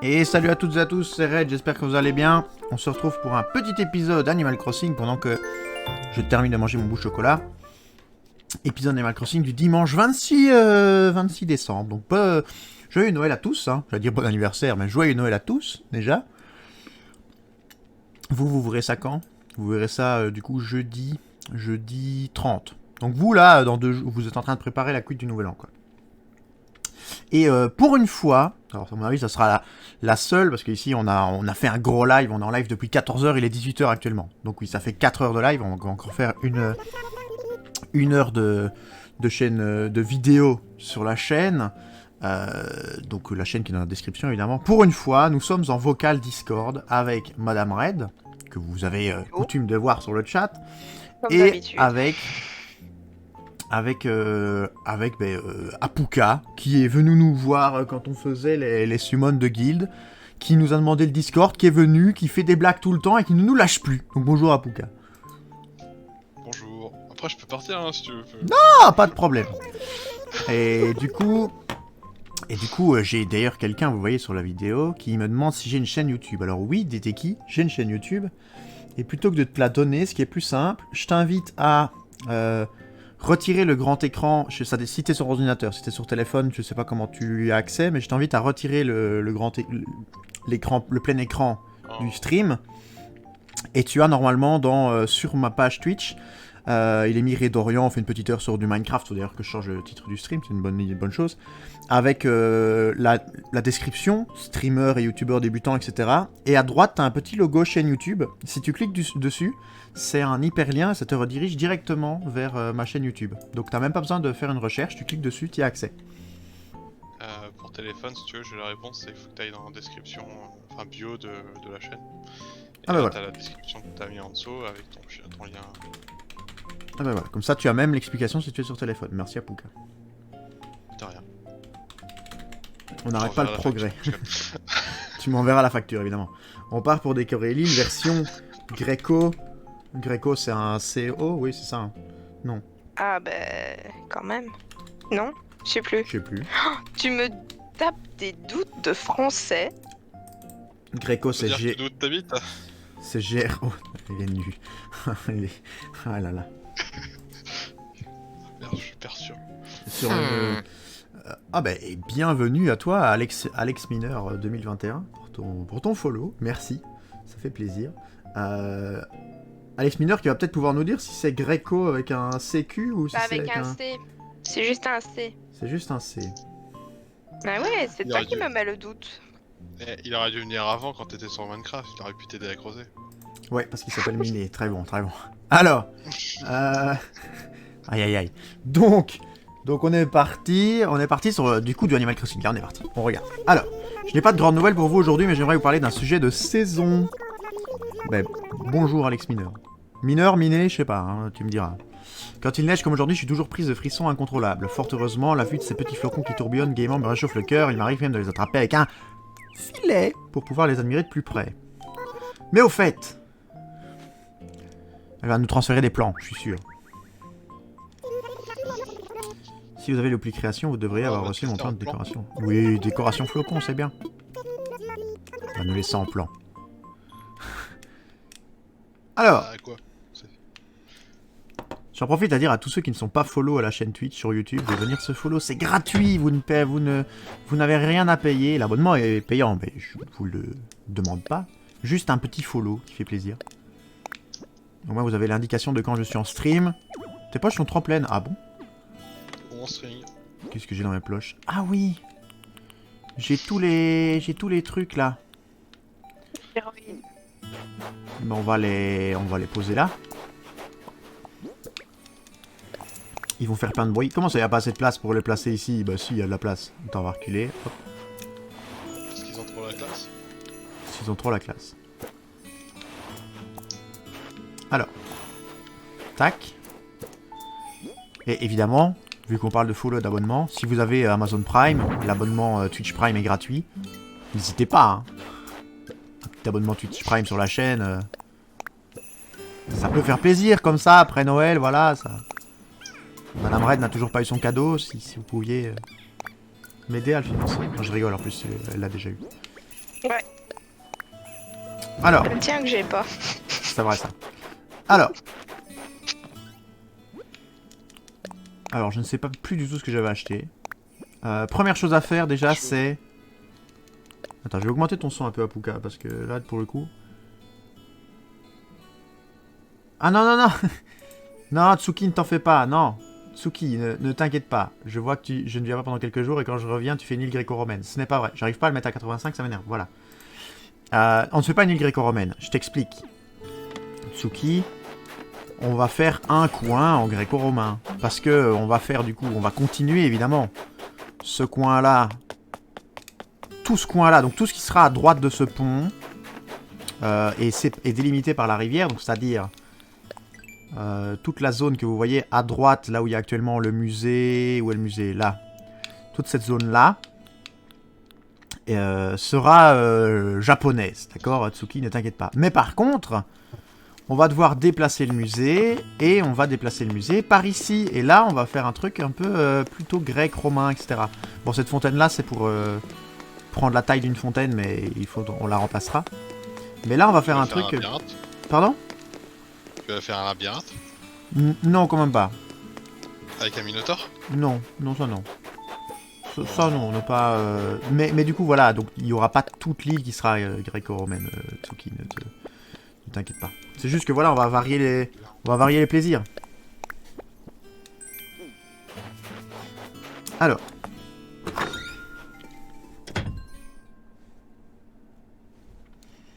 Et salut à toutes et à tous, c'est Red, j'espère que vous allez bien. On se retrouve pour un petit épisode Animal Crossing pendant que je termine de manger mon bout de chocolat. Épisode Animal Crossing du dimanche 26 décembre. Donc joyeux Noël à tous, hein. J'allais dire bon anniversaire, mais joyeux Noël à tous, déjà. Vous verrez ça quand? Vous verrez ça du coup jeudi 30. Donc vous là, dans 2 jours, vous êtes en train de préparer la cuite du nouvel an, quoi. Et pour une fois, alors à mon avis ça sera la seule, parce qu'ici on a fait un gros live, on est en live depuis 14h, il est 18h actuellement. Donc oui, ça fait 4 heures de live, on va encore faire une heure de chaîne de vidéo sur la chaîne. Donc la chaîne qui est dans la description évidemment. Pour une fois, nous sommes en vocal Discord avec Madame Red, que vous avez coutume de voir sur le chat, Comme et d'habitude. avec Apuka, qui est venu nous voir quand on faisait les summons de guild, qui nous a demandé le Discord, qui est venu, qui fait des blagues tout le temps et qui ne nous lâche plus. Donc bonjour Apuka. Bonjour. Après, je peux partir hein, si tu veux. Ah, pas de problème. Et du coup, j'ai d'ailleurs quelqu'un, vous voyez sur la vidéo, qui me demande si j'ai une chaîne YouTube. Alors oui, Deteki, j'ai une chaîne YouTube. Et plutôt que de te la donner, ce qui est plus simple, je t'invite à retirer le grand écran, si t'es sur ordinateur, si t'es sur téléphone, je sais pas comment tu y as accès, mais je t'invite à retirer le plein écran du stream. Et tu as normalement sur ma page Twitch, il est mis Redorian, on fait une petite heure sur du Minecraft, faut d'ailleurs que je change le titre du stream, c'est une bonne chose, avec la description, streamer et youtubeur débutant, etc. Et à droite, t'as un petit logo chaîne YouTube, si tu cliques dessus, c'est un hyperlien et ça te redirige directement vers ma chaîne YouTube. Donc t'as même pas besoin de faire une recherche, tu cliques dessus, tu y as accès. Pour téléphone, si tu veux, j'ai la réponse, c'est qu'il faut que tu ailles dans la description, enfin bio de la chaîne. Et Ah bah là, voilà. t'as la description que t'as mis en dessous avec ton lien. Ah bah voilà, comme ça tu as même l'explication si tu es sur téléphone. Merci Apuka. De rien. On n'arrête pas le La progrès. facture, parce que- Tu m'enverras la facture évidemment. On part pour décorer l'île, version Greco. Greco c'est un CO, oui c'est ça. Hein. Non, Ah ben, quand même. Non, je sais plus. je sais plus. Tu me tapes des doutes de français. Greco Ça c'est veut dire que G... tu doutes t'habites. C'est GRO. Il est nu. Ah là là. Merde, je suis perçu. Sur Ah bah et bienvenue à toi Alex Mineur 2021 pour ton follow, merci, ça fait plaisir. Alex Mineur qui va peut-être pouvoir nous dire si c'est Greco avec un CQ ou si Pas c'est avec un C. C'est juste un C. C'est juste un C. Bah ouais, c'est Il toi aurait qui dû. me mets le doute. Il aurait dû venir avant quand t'étais sur Minecraft, il aurait pu t'aider à creuser. Ouais, parce qu'il s'appelle Miné, très bon, très bon. Alors, aïe aïe aïe. Donc on est parti sur du coup du Animal Crossing. Là, on est parti. On regarde. Alors, je n'ai pas de grandes nouvelles pour vous aujourd'hui, mais j'aimerais vous parler d'un sujet de saison. Ben, bonjour Alex Mineur. Mineur, miné, je sais pas, hein, tu me diras. Quand il neige comme aujourd'hui, je suis toujours prise de frissons incontrôlables. Fort heureusement, la vue de ces petits flocons qui tourbillonnent gaiement me réchauffe le cœur. Il m'arrive même de les attraper avec un filet pour pouvoir les admirer de plus près. Mais au fait, elle va nous transférer des plans, je suis sûr. Si vous avez l'appli création, vous devriez avoir reçu mon plan de décoration. Oui, décoration flocon, c'est bien. On va nous laisser en plan. Alors, Ah, quoi? j'en profite à dire à tous ceux qui ne sont pas follow à la chaîne Twitch sur YouTube de venir se follow, c'est gratuit, vous n'avez rien à payer, l'abonnement est payant, mais je vous le demande pas. Juste un petit follow qui fait plaisir. Au moins vous avez l'indication de quand je suis en stream. Tes poches sont trop pleines, ah bon? Bon string. Qu'est-ce que j'ai dans mes poches? Ah oui, j'ai tous les trucs là. Héroïne. Mais on va les poser là. Ils vont faire plein de bruit. Comment ça, il n'y a pas assez de place pour les placer ici? Bah si, il y a de la place. Attends, on va reculer. Hop. Parce qu'ils ont trop la classe. Ils ont trop la classe. Alors. Tac. Et évidemment, vu qu'on parle de follow d'abonnement, si vous avez Amazon Prime, l'abonnement Twitch Prime est gratuit. N'hésitez pas, hein. Un petit abonnement Twitch Prime sur la chaîne. Ça peut faire plaisir comme ça, après Noël, voilà, ça... Madame Red n'a toujours pas eu son cadeau, si vous pouviez m'aider à le financer. Non, je rigole, en plus, elle l'a déjà eu. Ouais, Alors, le tien que j'ai pas. c'est vrai ça. Alors, je ne sais pas plus du tout ce que j'avais acheté. Première chose à faire déjà, c'est... Attends, je vais augmenter ton son un peu à Puka, parce que là, pour le coup... Ah non, non, non. Non, Tsuki, ne t'en fais pas, non. Tsuki, ne t'inquiète pas. Je vois que je ne viens pas pendant quelques jours et quand je reviens, tu fais une île gréco-romaine. Ce n'est pas vrai. J'arrive pas à le mettre à 85, ça m'énerve. Voilà. On ne fait pas une île gréco-romaine. Je t'explique. Tsuki, on va faire un coin en gréco-romain. Parce que on va faire du coup, on va continuer évidemment. Ce coin-là. Tout ce coin-là. Donc tout ce qui sera à droite de ce pont. Est délimité par la rivière. Donc c'est-à-dire... toute la zone que vous voyez à droite, là où il y a actuellement le musée, où est le musée, là, toute cette zone-là sera japonaise, d'accord, Tsuki, ne t'inquiète pas. Mais par contre, on va devoir déplacer le musée, et on va déplacer le musée par ici. Et là, on va faire un truc un peu plutôt grec, romain, etc. Bon, cette fontaine-là, c'est pour prendre la taille d'une fontaine, mais on la remplacera. Mais là, on va faire un truc... Pardon ? Tu vas faire un labyrinthe Non, quand même pas. avec un minotaure? Non, non, ça non. Ça non, ne pas... Mais du coup, voilà, donc il n'y aura pas toute l'île qui sera gréco-romaine, Tsuki, ne t'inquiète pas. C'est juste que voilà, on va varier les plaisirs. Alors.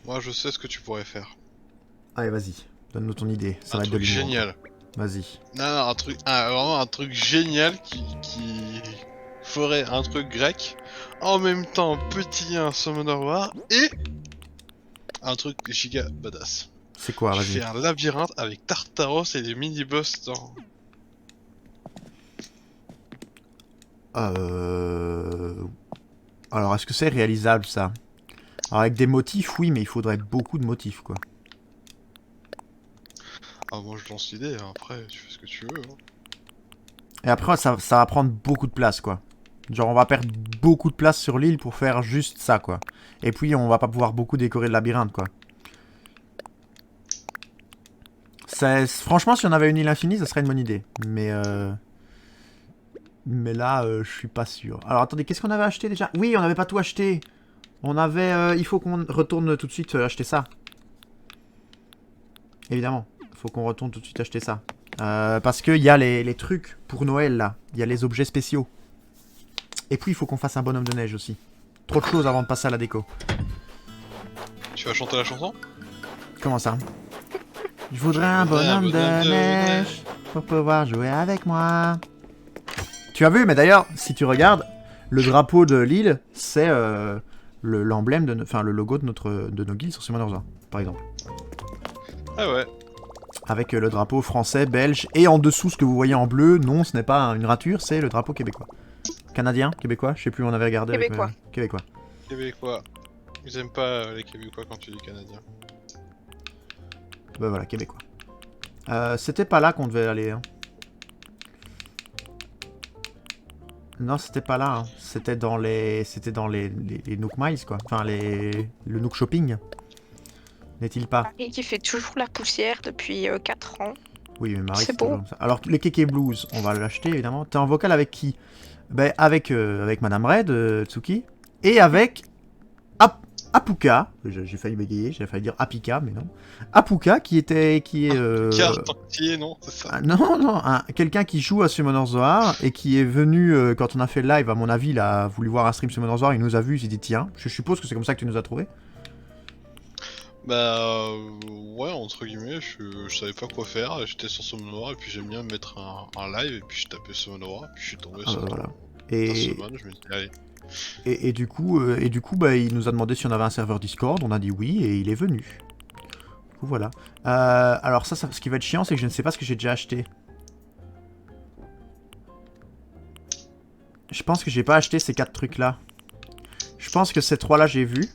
Moi, je sais ce que tu pourrais faire. Allez, vas-y, donne-nous ton idée, ça va être de l'humour. Génial. Vas-y. Non, vraiment un truc génial qui ferait un truc grec, en même temps petit un Summoner War, et un truc giga badass. C'est quoi, Je vas-y. fais un labyrinthe avec Tartaros et des mini-boss dans... Alors, est-ce que c'est réalisable, ça? Alors, avec des motifs, oui, mais il faudrait beaucoup de motifs, quoi. Ah, moi je lance l'idée, hein. Après tu fais ce que tu veux. Hein. Et après, ça va prendre beaucoup de place, quoi. Genre, on va perdre beaucoup de place sur l'île pour faire juste ça, quoi. Et puis, on va pas pouvoir beaucoup décorer le labyrinthe, quoi. Franchement, si on avait une île infinie, ça serait une bonne idée. Mais là, je suis pas sûr. Alors, attendez, qu'est-ce qu'on avait acheté, déjà? Oui, on n'avait pas tout acheté. On avait... il faut qu'on retourne tout de suite acheter ça. Évidemment. Il faut qu'on retourne tout de suite acheter ça. Parce qu'il y a les trucs pour Noël, là. Il y a les objets spéciaux. Et puis, il faut qu'on fasse un bonhomme de neige aussi. Trop de choses avant de passer à la déco. Tu vas chanter la chanson? Comment ça? Je voudrais un bonhomme de neige pour pouvoir jouer avec moi. Tu as vu, mais d'ailleurs, si tu regardes, le drapeau de l'île, c'est l'emblème, enfin le logo de nos guildes sur Summoners War, par exemple. Ah ouais. Avec le drapeau français, belge, et en dessous, ce que vous voyez en bleu, non, ce n'est pas une rature, c'est le drapeau québécois. Canadien, québécois, je sais plus où on avait regardé. Québécois. Avec, québécois. Québécois. Ils aiment pas les Québécois quand tu dis Canadien. Bah voilà, québécois. C'était pas là qu'on devait aller. Hein. Non, c'était pas là. Hein. C'était dans les Nook Miles, quoi. Enfin, le Nook Shopping. N'est-il pas? Et qui fait toujours la poussière depuis 4 ans. Oui, mais Marie, C'est beau. toujours ça. Alors, les Keke Blues, on va l'acheter, évidemment. T'es en vocal avec qui? Ben, avec Madame Red, Tsuki. Et avec Apuka. J'ai failli bégayer, j'ai failli dire Apika, mais non. Apuka, qui est... Carte entier, non? C'est ça. Non, quelqu'un qui joue à Summoners War et qui est venu, quand on a fait le live, à mon avis, il a voulu voir un stream Summoners War, il nous a vu, il s'est dit tiens, je suppose que c'est comme ça que tu nous as trouvé. Bah ouais, entre guillemets, je savais pas quoi faire, j'étais sur Summoner War et puis j'aime bien mettre un live et puis je tapais Summoner War et puis je suis tombé sur Voilà. un summon, je me suis dit allez. Et du coup, bah, il nous a demandé si on avait un serveur Discord, on a dit oui et il est venu. Du coup, voilà. Alors ça, ce qui va être chiant, c'est que je ne sais pas ce que j'ai déjà acheté. Je pense que j'ai pas acheté ces 4 trucs là. Je pense que ces 3 là j'ai vu.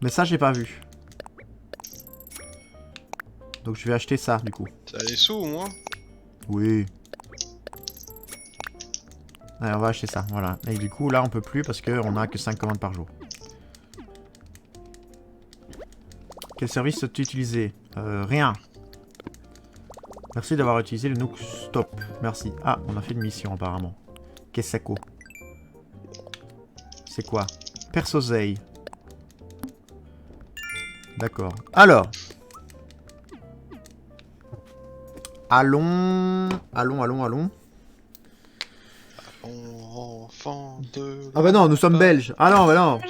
Mais ça j'ai pas vu. Donc je vais acheter ça du coup. T'as les sous au moins? Oui. Allez, on va acheter ça, voilà. Et du coup là on peut plus parce qu'on a que 5 commandes par jour. Quel service as-tu utilisé? Rien. Merci d'avoir utilisé le Nook Stop. Merci. Ah, on a fait une mission apparemment. Qu'est-ce que ça coûte? C'est quoi? Persoseille. D'accord. Alors. Allons. Allons. Enfant de... Ah bah non, nous sommes belges. Ah non, bah non.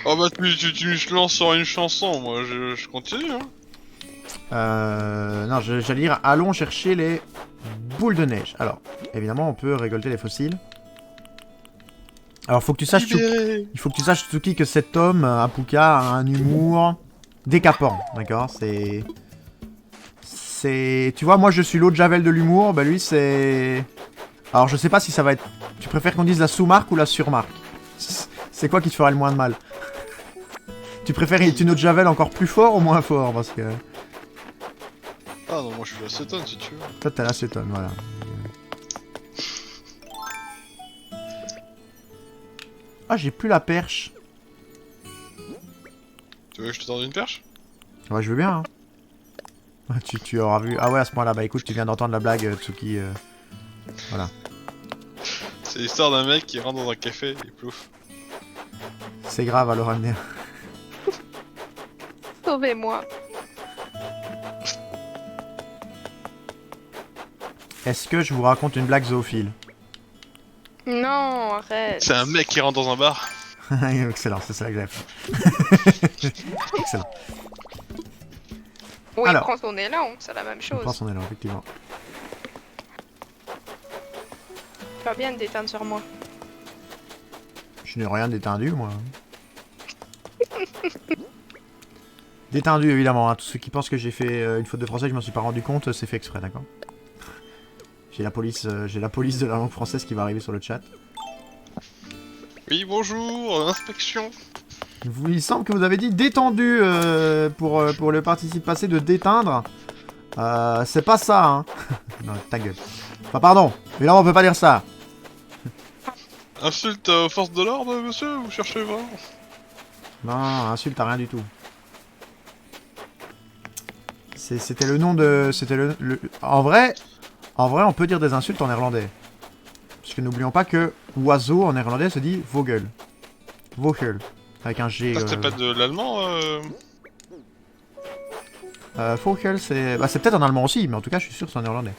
Oh bah tu me lances sur une chanson, moi je continue hein. Non, j'allais dire allons chercher les boules de neige. Alors, évidemment, on peut récolter les fossiles. Alors, faut que tu saches, Libéré. il faut que tu saches, Tsuki, que cet homme, Apuka, a un humour décapant. D'accord? C'est... Tu vois, moi, je suis l'eau de Javel de l'humour. Bah, lui, c'est... Alors, je sais pas si ça va être... Tu préfères qu'on dise la sous-marque ou la surmarque? C'est quoi qui te ferait le moins de mal? Tu préfères une eau de Javel encore plus fort ou moins fort? Parce que... Ah non, moi je suis la cétone si tu veux. Toi, t'as l'acétone, voilà. Ah, j'ai plus la perche. Tu veux que je te tende une perche? Ouais, je veux bien. Hein. Tu auras vu. Ah ouais, à ce moment-là, bah écoute, tu viens d'entendre la blague, Tsuki. Voilà. C'est l'histoire d'un mec qui rentre dans un café et plouf. C'est grave, alors amener. Sauvez-moi. Est-ce que je vous raconte une blague zoophile? Non, arrête. C'est un mec qui rentre dans un bar. Excellent, c'est ça que j'avais fait. Excellent. Oui, Alors. il prend son élan, c'est la même On chose. prend son élan, effectivement. Tu vas bien te détendre sur moi. Je n'ai rien détendu, moi. Détendu, évidemment. Hein. Tous ceux qui pensent que j'ai fait une faute de français, je m'en suis pas rendu compte, c'est fait exprès, d'accord? J'ai la police de la langue française qui va arriver sur le chat. Oui, bonjour, inspection. Il semble que vous avez dit détendu pour le participe passé de déteindre. C'est pas ça, hein. Non, ta gueule. Enfin, pardon, mais là on peut pas dire ça. Insulte aux forces de l'ordre, monsieur, vous cherchez vraiment? Non, insulte à rien du tout. C'était le nom de... C'était le... En vrai, on peut dire des insultes en néerlandais. Parce que n'oublions pas que oiseau en néerlandais se dit vogel. Vogel. Avec un G. Ça c'était pas de l'allemand Vogel, c'est... Bah, c'est peut-être en allemand aussi, mais en tout cas, je suis sûr que c'est en néerlandais.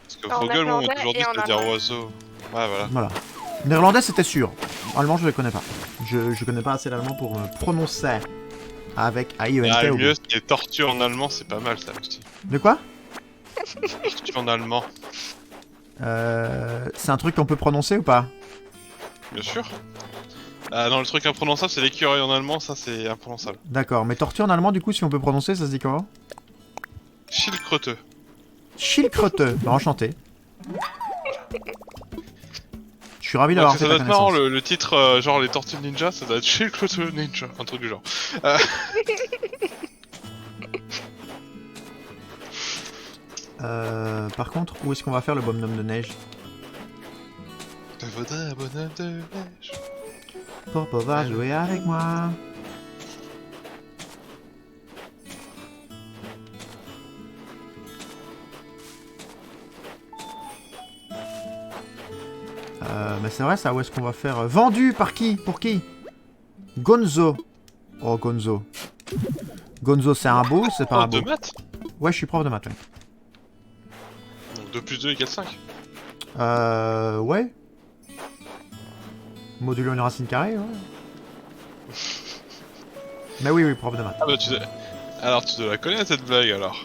Parce que En Vogel, on néerlandais a toujours dit et que en ça veut dire allemand. oiseau. Ouais, voilà. Voilà. Néerlandais, c'était sûr. Allemand, je le connais pas. Je connais pas assez l'allemand pour me prononcer avec AIENT Ah, le au mieux, bout. c'est tortue en allemand, c'est pas mal ça aussi. De quoi? Tortue en allemand, C'est un truc qu'on peut prononcer ou pas? bien sûr. Ah non, le truc imprononçable, c'est l'écureuil en allemand, ça c'est imprononçable. D'accord, mais tortue en allemand, du coup, si on peut prononcer, ça se dit comment? Schildkröte. Schildkröte. Bah, enchanté. Je suis ravi Ouais, d'avoir ça fait doit ta être marrant, connaissance. le titre, genre les tortues ninja, ça doit être Schildkröte ninja, un truc du genre. Par contre, où est-ce qu'on va faire le bonhomme de neige? Je voudrais un bonhomme de neige. Popo va jouer avec moi. Mais c'est vrai ça, où est-ce qu'on va faire vendu par qui? Pour qui? Gonzo. Oh, Gonzo. Gonzo, c'est un beau ou c'est pas un Prof de beau? maths. Ouais, je suis prof de maths, ouais. Donc 2 plus 2 égale 5. Ouais. Modulo une racine carrée, ouais. Mais oui, prof de maths. Ah bah tu dois... Alors tu dois la connaître cette blague alors.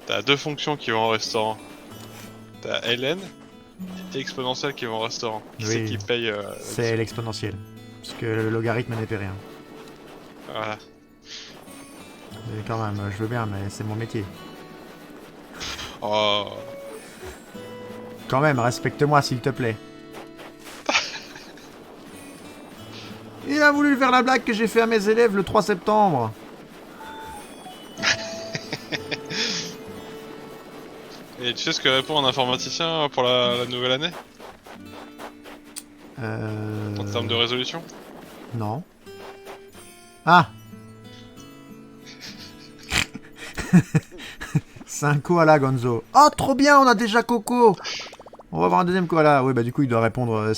T'as deux fonctions qui vont au restaurant. T'as ln et exponentielle qui vont au restaurant. Qui c'est Oui. qui paye C'est l'exponentielle. Parce que le logarithme n'est rien. Voilà. Mais quand même, je veux bien, mais c'est mon métier. Oh. Quand même, respecte-moi s'il te plaît. Il a voulu faire la blague que j'ai fait à mes élèves le 3 septembre. Et tu sais ce que répond un informaticien pour la nouvelle année? En termes de résolution? Non. Ah. C'est un koala, Gonzo. Oh, trop bien, on a déjà Coco. On va avoir un deuxième koala. Oui, bah du coup, il doit répondre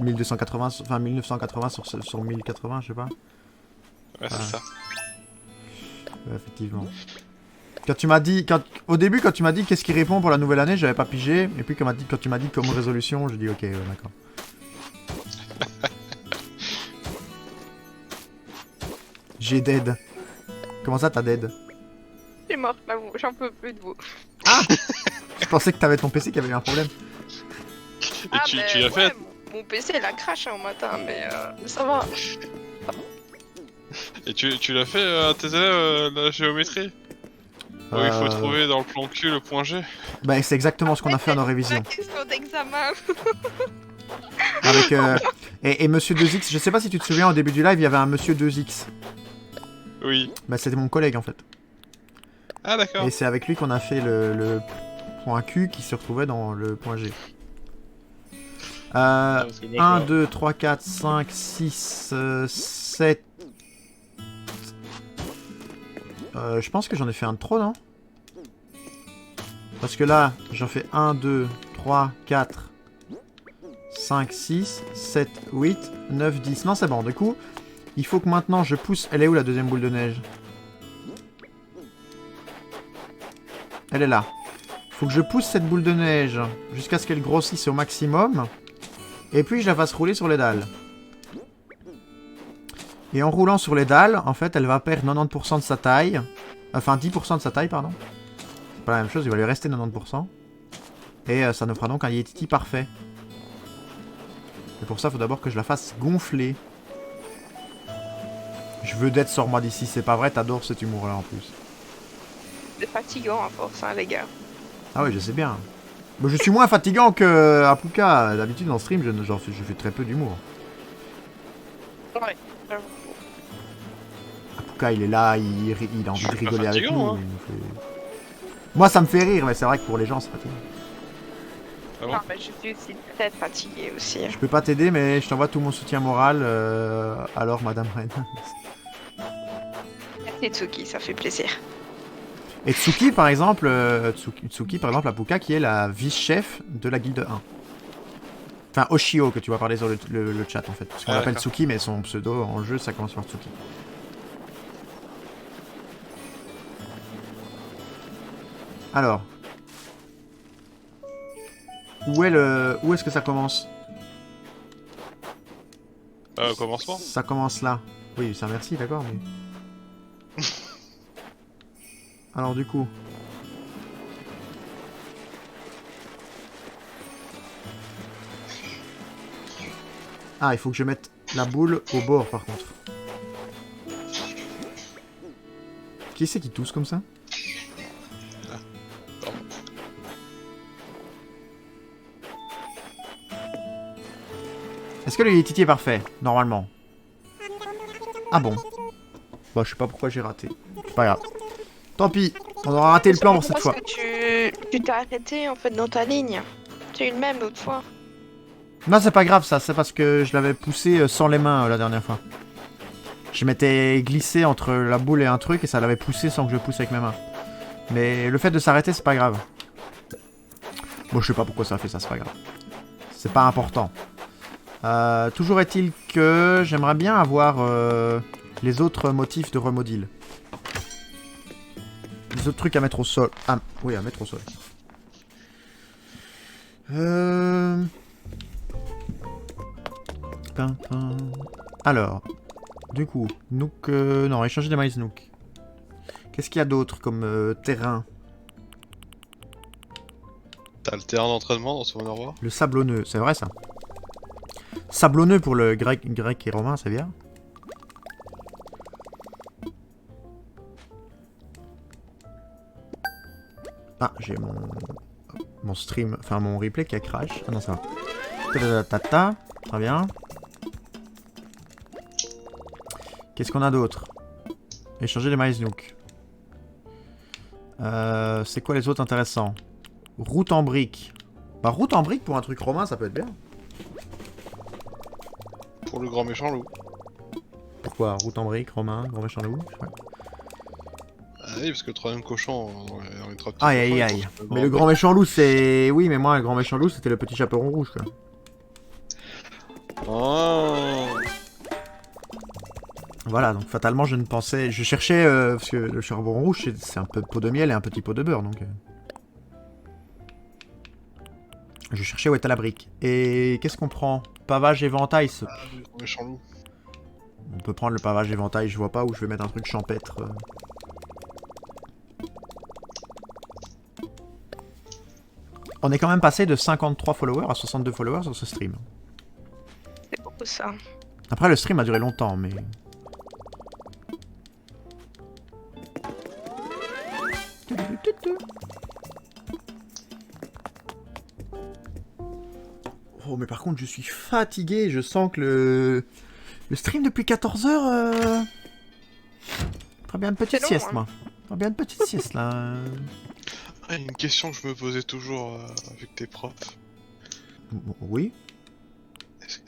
1280, enfin 1980 sur 1080, je sais pas. Ouais, c'est ça. Ouais, effectivement. Quand tu m'as dit, au début, quand tu m'as dit qu'est-ce qui répond pour la nouvelle année, j'avais pas pigé. Et puis quand tu m'as dit comme résolution, je dis ok, ouais, d'accord. J'ai dead. Comment ça, t'as dead? Je suis morte là, j'en peux plus de vous. Je pensais que t'avais ton PC qui avait eu un problème. Et tu l'as fait? Mon PC il a crash au matin, mais ça va. Et tu l'as fait à tes élèves la géométrie? Où il faut trouver dans le plan Q le point G? Bah, c'est exactement ce qu'on a fait à nos révisions. La question d'examen. Avec, et Monsieur 2X, je sais pas si tu te souviens, au début du live, il y avait un Monsieur 2X. Oui. Bah, c'était mon collègue en fait. Ah d'accord. Et c'est avec lui qu'on a fait le point Q qui se retrouvait dans le point G. 1, 2, 3, 4, 5, 6, 7... je pense que j'en ai fait un de trop, non? Parce que là, j'en fais 1, 2, 3, 4, 5, 6, 7, 8, 9, 10. Non, c'est bon. Du coup, il faut que maintenant je pousse... Elle est où la deuxième boule de neige? Elle est là. Il faut que je pousse cette boule de neige jusqu'à ce qu'elle grossisse au maximum. Et puis je la fasse rouler sur les dalles. Et en roulant sur les dalles, en fait, elle va perdre 90% de sa taille. Enfin, 10% de sa taille, pardon. C'est pas la même chose, il va lui rester 90%. Et ça nous fera donc un Yetiti parfait. Et pour ça, il faut d'abord que je la fasse gonfler. Je veux d'être sur moi d'ici, c'est pas vrai, t'adores cet humour-là en plus. C'est fatigant à force, hein, les gars. Ah oui, je sais bien. Mais je suis moins fatigant que Apuka. D'habitude, en stream, je fais très peu d'humour. Ouais. Apuka, il est là, il a envie de rigoler avec nous. Hein. Moi, ça me fait rire, mais c'est vrai que pour les gens, c'est fatigant. Ah bon? Non, mais je suis aussi peut-être fatiguée aussi. Je peux pas t'aider, mais je t'envoie tout mon soutien moral. Alors, Madame Reine. Merci Tsuki, ça fait plaisir. Et Tsuki, par exemple, Apuka, qui est la vice-chef de la guilde 1. Enfin, Oshio, que tu vas parler sur le chat, en fait. Parce qu'on l'appelle Tsuki, mais son pseudo en jeu, ça commence par Tsuki. Alors. Où est-ce que ça commence? Commencement. Ça commence là. Oui, c'est un merci, d'accord, mais... Alors, du coup... Ah, il faut que je mette la boule au bord, par contre. Qui c'est qui tousse comme ça? Est-ce que le Yetiti est parfait? Normalement. Ah bon? Bah, je sais pas pourquoi j'ai raté. C'est pas grave. Tant pis, on aura raté le plan pour cette fois. Parce que tu t'es arrêté en fait dans ta ligne. Tu as eu le même l'autre fois. Non, c'est pas grave ça, c'est parce que je l'avais poussé sans les mains la dernière fois. Je m'étais glissé entre la boule et un truc et ça l'avait poussé sans que je pousse avec mes mains. Mais le fait de s'arrêter, c'est pas grave. Bon, je sais pas pourquoi ça a fait ça, c'est pas grave. C'est pas important. Toujours est-il que j'aimerais bien avoir les autres motifs de remodil. Les autres trucs à mettre au sol. Ah, oui, à mettre au sol. Alors, du coup, Nook... non, échanger des maïs Nook. Qu'est-ce qu'il y a d'autre comme terrain? T'as le terrain d'entraînement dans ce War? Le sablonneux, c'est vrai ça. Sablonneux pour le grec et romain, c'est bien. Ah, j'ai mon stream, enfin mon replay qui a crash. Ah non, ça va. Tata, très bien. Qu'est-ce qu'on a d'autre? Échanger les maïs Nook. C'est quoi les autres intéressants? Route en brique. Bah, route en brique pour un truc romain, ça peut être bien. Pour le grand méchant loup. Pourquoi? Route en brique, romain, grand méchant loup? Ouais. oui, parce que le troisième cochon, on est trois petits Aïe cochons, aïe ils aïe. pensent que Mais le grand méchant loup, c'est... Oui, mais moi, le grand méchant loup, c'était le petit chaperon rouge, quoi. Oh. Voilà, donc fatalement, je ne pensais... Je cherchais... parce que le chaperon rouge, c'est un peu de pot de miel et un petit pot de beurre, donc... Je cherchais où était la brique. Et qu'est-ce qu'on prend? Pavage éventail. Ah, le grand méchant loup. On peut prendre le pavage éventail, je vois pas où je vais mettre un truc champêtre. On est quand même passé de 53 followers à 62 followers sur ce stream. C'est beaucoup ça. Après, le stream a duré longtemps, mais... Oh, mais par contre, je suis fatigué. Je sens que le stream depuis 14 heures... Très bien une petite C'est long, sieste, hein. moi. Très bien une petite sieste, là. Ah, une question que je me posais toujours avec tes profs. Oui.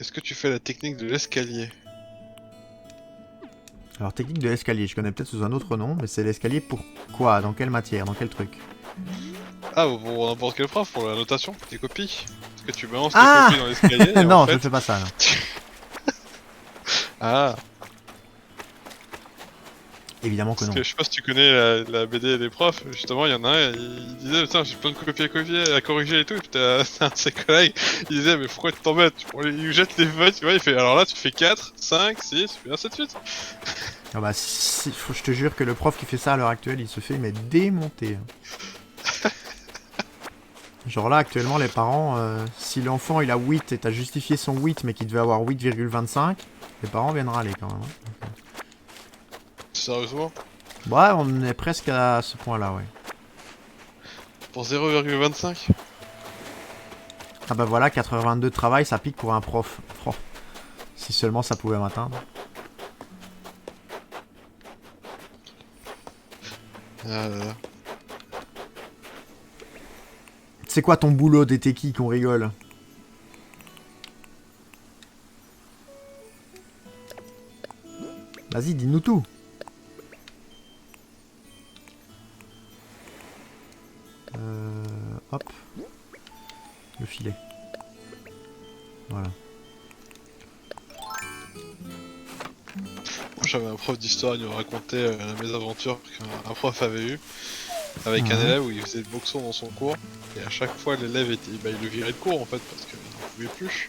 Est-ce que tu fais la technique de l'escalier? Alors, technique de l'escalier, je connais peut-être sous un autre nom, mais c'est l'escalier pour quoi? Dans quelle matière? Dans quel truc? Ah, pour n'importe quel prof, pour la notation, tes copies. Parce que tu balances Ah tes copies dans l'escalier. et Non, en je fait... ne fais pas ça, non. Ah, Évidemment que parce non. que je sais pas si tu connais la BD et les profs, justement, il y en a un, il disait, putain, j'ai plein de copies à copier, à corriger et tout, et puis t'as un de ses collègues, il disait, mais pourquoi tu t'embêtes? Il lui jette les feuilles, tu vois, il fait, alors là, tu fais 4, 5, 6, puis ainsi de suite. Ah bah, je te jure que le prof qui fait ça à l'heure actuelle, il se fait mais démonter. Genre là, actuellement, les parents, si l'enfant il a 8 et t'as justifié son 8 mais qu'il devait avoir 8,25, les parents viennent râler quand même. Hein. Sérieusement? Ouais, on est presque à ce point-là, ouais. Pour 0,25? Ah bah voilà, 4h22 de travail, ça pique pour un prof. Oh, si seulement ça pouvait m'atteindre. Ah là là. C'est quoi ton boulot d'été qui qu'on rigole? Vas-y, dis-nous tout. Hop. Le filet. Voilà. Moi, j'avais un prof d'histoire, il nous racontait la mésaventure qu'un prof avait eue avec un Mhm. élève où il faisait le boxon dans son cours, et à chaque fois l'élève était, bah, il le virait de cours en fait parce qu'il ne pouvait plus.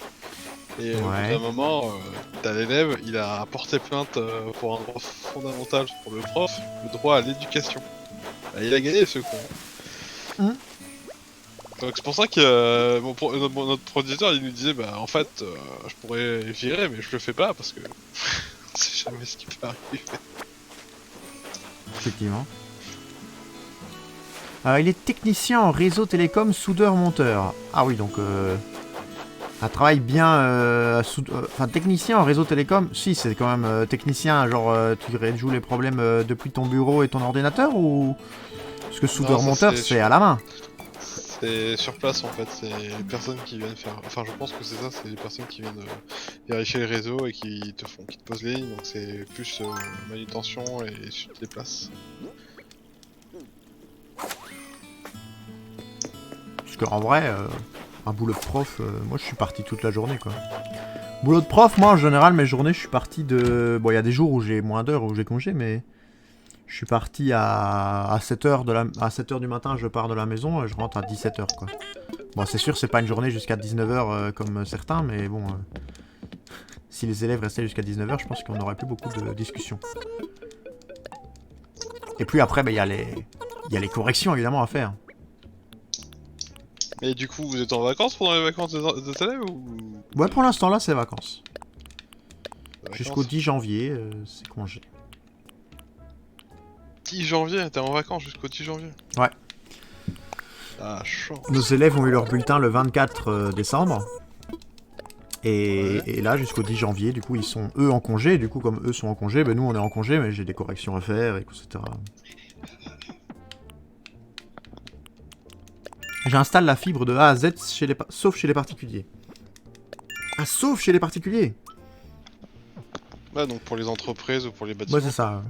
Et au bout Ouais. d'un moment, t'as l'élève, il a porté plainte pour un droit fondamental pour le prof, le droit à l'éducation. Bah, il a gagné ce con. Mhm. Donc c'est pour ça que notre producteur il nous disait bah en fait je pourrais virer mais je le fais pas parce que on sait jamais ce qui peut arriver. Effectivement. Il est technicien en réseau télécom, soudeur-monteur. Ah oui, donc un travail bien... Enfin, technicien en réseau télécom, si, c'est quand même technicien, genre tu résous les problèmes depuis ton bureau et ton ordinateur ou... Parce que soudeur-monteur, c'est à la main. C'est sur place en fait, c'est les personnes qui viennent faire. Enfin, je pense que c'est ça, c'est les personnes qui viennent vérifier les réseaux et qui te posent les lignes, donc c'est plus manutention et tu te déplaces. Parce qu'en vrai, un boulot de prof, moi je suis parti toute la journée quoi. Boulot de prof, moi en général, mes journées, je suis parti de... Bon, il y a des jours où j'ai moins d'heures, où j'ai congé, mais... Je suis parti à 7h à 7h du matin, je pars de la maison et je rentre à 17h quoi. Bon, c'est sûr, c'est pas une journée jusqu'à 19h comme certains, mais bon... si les élèves restaient jusqu'à 19h, je pense qu'on aurait plus beaucoup de discussions. Et puis après, il y a les corrections évidemment à faire. Et du coup, vous êtes en vacances pendant les vacances des élèves ou... Ouais, pour l'instant là, c'est vacances. Vacances Jusqu'au 10 janvier, c'est congé. 10 janvier, t'es en vacances jusqu'au 10 janvier? Ouais. Ah, chaud. Nos élèves ont eu leur bulletin le 24 décembre. Et là, jusqu'au 10 janvier, du coup, ils sont eux en congé. Du coup, comme eux sont en congé, ben nous on est en congé, mais j'ai des corrections à faire, etc. J'installe la fibre de A à Z sauf chez les particuliers. Ah, sauf chez les particuliers! Ouais, donc pour les entreprises ou pour les bâtiments. Ouais, c'est ça.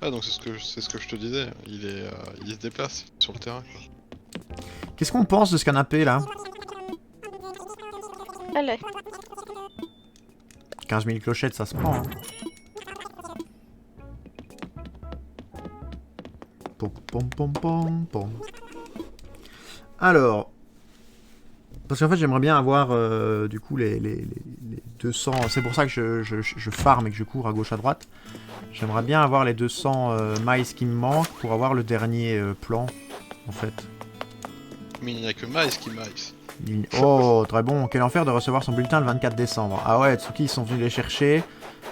Ah, donc c'est ce que je te disais. Il se déplace sur le terrain, quoi. Qu'est-ce qu'on pense de ce canapé là? Allez. 15 000 clochettes, ça se prend. Hein. Pom, pom, pom, pom, pom. Alors, parce qu'en fait j'aimerais bien avoir du coup les 200, c'est pour ça que je farm et que je cours à gauche à droite. J'aimerais bien avoir les 200 maïs qui me manquent pour avoir le dernier plan en fait. Mais il n'y a que Mice qui Mice. Oh, très bon. Quel enfer de recevoir son bulletin le 24 décembre. Ah ouais, Tsuki, ils sont venus les chercher.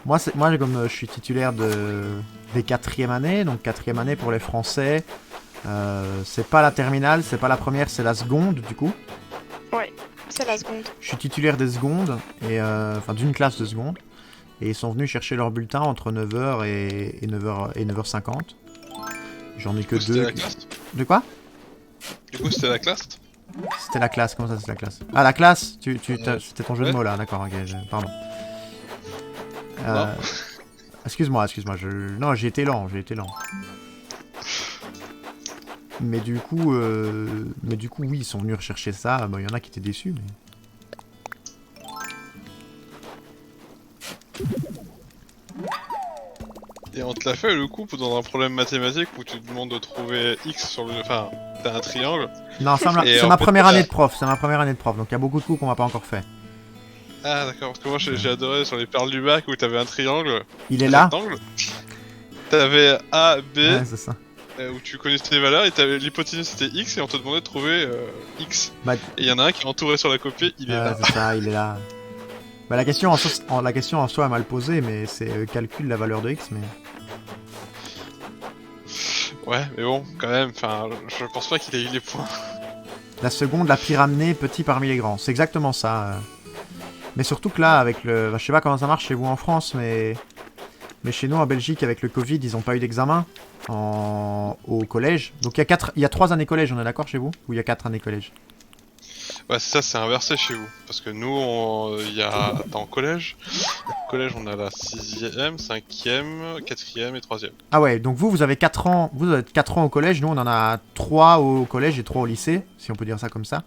Moi, comme je suis titulaire des 4e années, donc 4e année pour les Français, c'est pas la terminale, c'est pas la première, c'est la seconde, du coup. Ouais, c'est la seconde. Je suis titulaire des secondes, enfin d'une classe de seconde. Et ils sont venus chercher leur bulletin entre 9h et 9h50. J'en ai que C'était 2. la classe. De quoi? Du coup, c'était la classe. C'était la classe, comment ça c'est la classe? Ah la classe, c'était ton jeu de Ouais. mots là, d'accord, ok, pardon. Non. Excuse-moi, non j'ai été lent. Mais du coup, oui, ils sont venus rechercher ça, bon, il y en a qui étaient déçus, mais... Et on te l'a fait le coup dans un problème mathématique où tu te demandes de trouver X sur le. Enfin, t'as un triangle. Non, Et c'est en ma fait, première année de prof, donc il y a beaucoup de coups qu'on m'a pas encore fait. Ah, d'accord, parce que moi j'ai adoré sur les perles du bac où t'avais un triangle. Il est là? Rectangle. T'avais A, B, Ouais, c'est ça. où tu connaissais les valeurs, et t'avais l'hypoténuse c'était X, et on te demandait de trouver X. Bah, Et il y en a un qui est entouré sur la copie, il est là. c'est ça, il est là. Bah, la question en soi est mal posée, mais c'est calcule la valeur de x, mais... Ouais, mais bon, quand même, enfin, je pense pas qu'il ait eu les points. La seconde, la pire amenée, petit parmi les grands. C'est exactement ça. Mais surtout que là, avec le... Bah, je sais pas comment ça marche chez vous en France, mais chez nous, en Belgique, avec le Covid, ils ont pas eu d'examen au collège. Donc il y a 3 années collège, on est d'accord chez vous? Ou il y a 4 années collège? Ouais, c'est ça, c'est inversé chez vous. Parce que nous, il y a... Attends, au collège, on a la 6ème, 5ème, 4ème et 3ème. Ah ouais, donc vous avez 4 ans, vous avez 4 ans au collège, nous on en a 3 au collège et 3 au lycée, si on peut dire ça comme ça.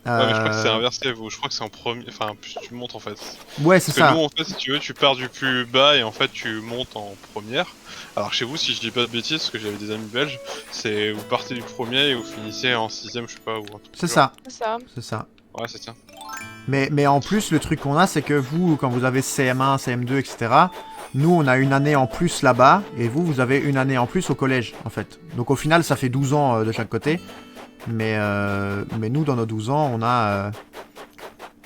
Ouais, mais je crois que c'est inversé, vous. Je crois que c'est en premier... Enfin, plus tu montes, en fait. Ouais, c'est Parce que ça. nous, en fait, si tu veux, tu pars du plus bas et en fait, tu montes en première. Alors chez vous, si je dis pas de bêtises, parce que j'avais des amis belges, c'est vous partez du premier et vous finissez en 6ème, je sais pas, ou un truc C'est du genre. ça, C'est ça. c'est ça. Ouais, c'est ça. Mais en plus, le truc qu'on a, c'est que vous, quand vous avez CM1, CM2, etc., nous, on a une année en plus là-bas, et vous avez une année en plus au collège, en fait. Donc au final, ça fait 12 ans de chaque côté. Mais nous, dans nos 12 ans,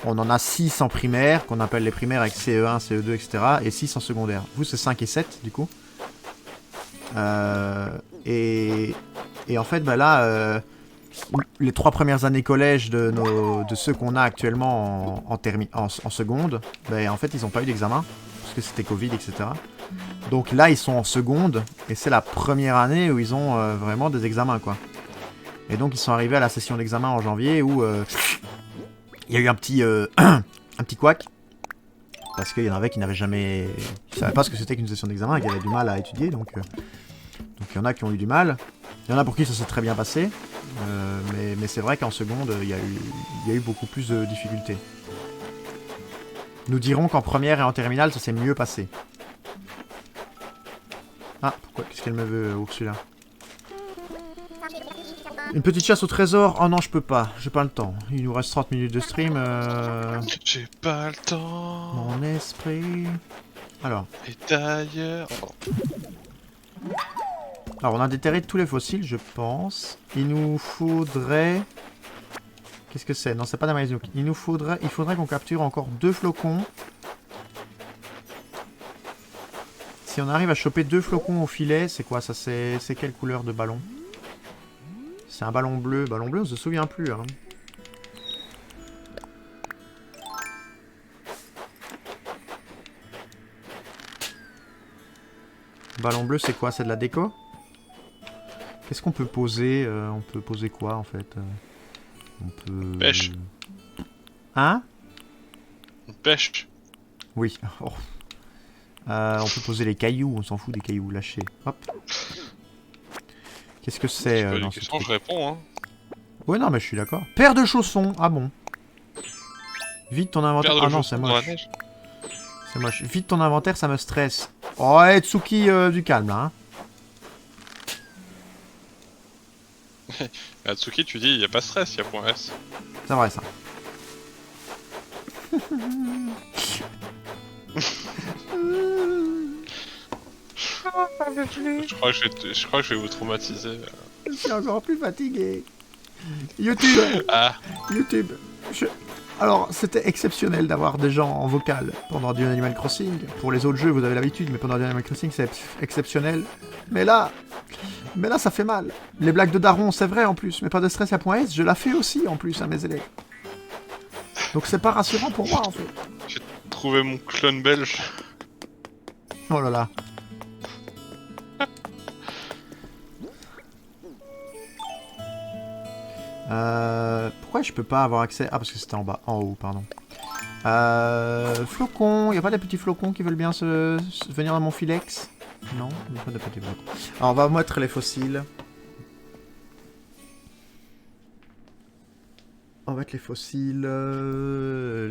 on en a 6 en primaire, qu'on appelle les primaires avec CE1, CE2, etc., et 6 en secondaire. Vous, c'est 5 et 7, du coup. Et en fait, bah là... les 3 premières années collège de ceux qu'on a actuellement en seconde, ben, en fait ils n'ont pas eu d'examen, parce que c'était Covid, etc. Donc là ils sont en seconde, et c'est la première année où ils ont vraiment des examens, quoi. Et donc ils sont arrivés à la session d'examen en janvier où il y a eu un petit couac, parce qu'il y en avait qui n'avaient jamais... Ils savaient pas ce que c'était qu'une session d'examen, et qui avaient du mal à étudier, donc il y en a qui ont eu du mal. Il y en a pour qui ça s'est très bien passé. Mais c'est vrai qu'en seconde, il y a eu beaucoup plus de difficultés. Nous dirons qu'en première et en terminale, ça s'est mieux passé. Ah, pourquoi? Qu'est-ce qu'elle me veut, Ursula? Une petite chasse au trésor? Oh non, je peux pas. J'ai pas le temps. Il nous reste 30 minutes de stream. J'ai pas le temps. Mon esprit... Alors, Et d'ailleurs... on a déterré tous les fossiles, je pense. Il nous faudrait... Qu'est-ce que c'est? Non, c'est pas d'Amazouk. Il faudrait qu'on capture encore 2 flocons. Si on arrive à choper 2 flocons au filet, c'est quoi ça? C'est quelle couleur de ballon? C'est un ballon bleu. Ballon bleu, on se souvient plus. Hein. Ballon bleu, c'est quoi? C'est de la déco? Qu'est-ce qu'on peut poser? On peut poser quoi en fait? On peut... Pêche. Hein? Une pêche. Oui. Oh. On peut poser les cailloux, on s'en fout des cailloux, lâchez. Hop. Qu'est-ce que c'est Pas dans une ce question, truc? je réponds, hein. Ouais, non, mais je suis d'accord. Paire de chaussons, ah bon. Vite ton inventaire. Paire de Ah non, chaussons c'est dans la moche. neige. C'est moche. Vite ton inventaire, ça me stresse. Oh, ouais, Tsuki, du calme, là. Hein. Atsuki, tu dis, y a pas de stress, y a point S. C'est vrai, ça. Je crois que je vais vous traumatiser. Je suis encore plus fatigué. YouTube, Ah, YouTube. Alors, c'était exceptionnel d'avoir des gens en vocal pendant du Animal Crossing. Pour les autres jeux, vous avez l'habitude, mais pendant du Animal Crossing, c'est exceptionnel. Mais là, ça fait mal. Les blagues de Daron, c'est vrai en plus, mais pas de stress à point S, je la fais aussi en plus à mes élèves. Donc c'est pas rassurant pour moi en fait. trouver mon clone belge. Oh là là. Pourquoi je peux pas avoir accès... Ah, parce que c'était en bas. En haut, pardon. Flocons. Y a pas des petits flocons qui veulent bien venir dans mon filex? Non, il n'y a pas de petits flocons. Alors, on va mettre les fossiles. On va mettre les fossiles.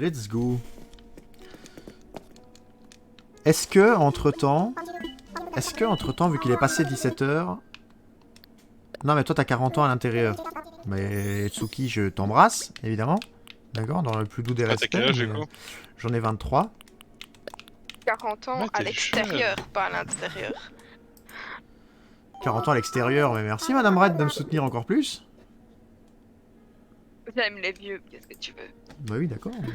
Let's go. Est-ce que, entre-temps, vu qu'il est passé 17h... Non, mais toi, t'as 40 ans à l'intérieur. Mais Tsuki, je t'embrasse, évidemment. D'accord, dans le plus doux des Ah, t'as quel respects. âge, du coup? J'en ai 23. 40 ans Ouais, à t'es l'extérieur, jeune. pas à l'intérieur. 40 ans à l'extérieur, mais merci Madame Red de me soutenir encore plus. J'aime les vieux, qu'est-ce que tu veux? Bah oui, d'accord. Mais...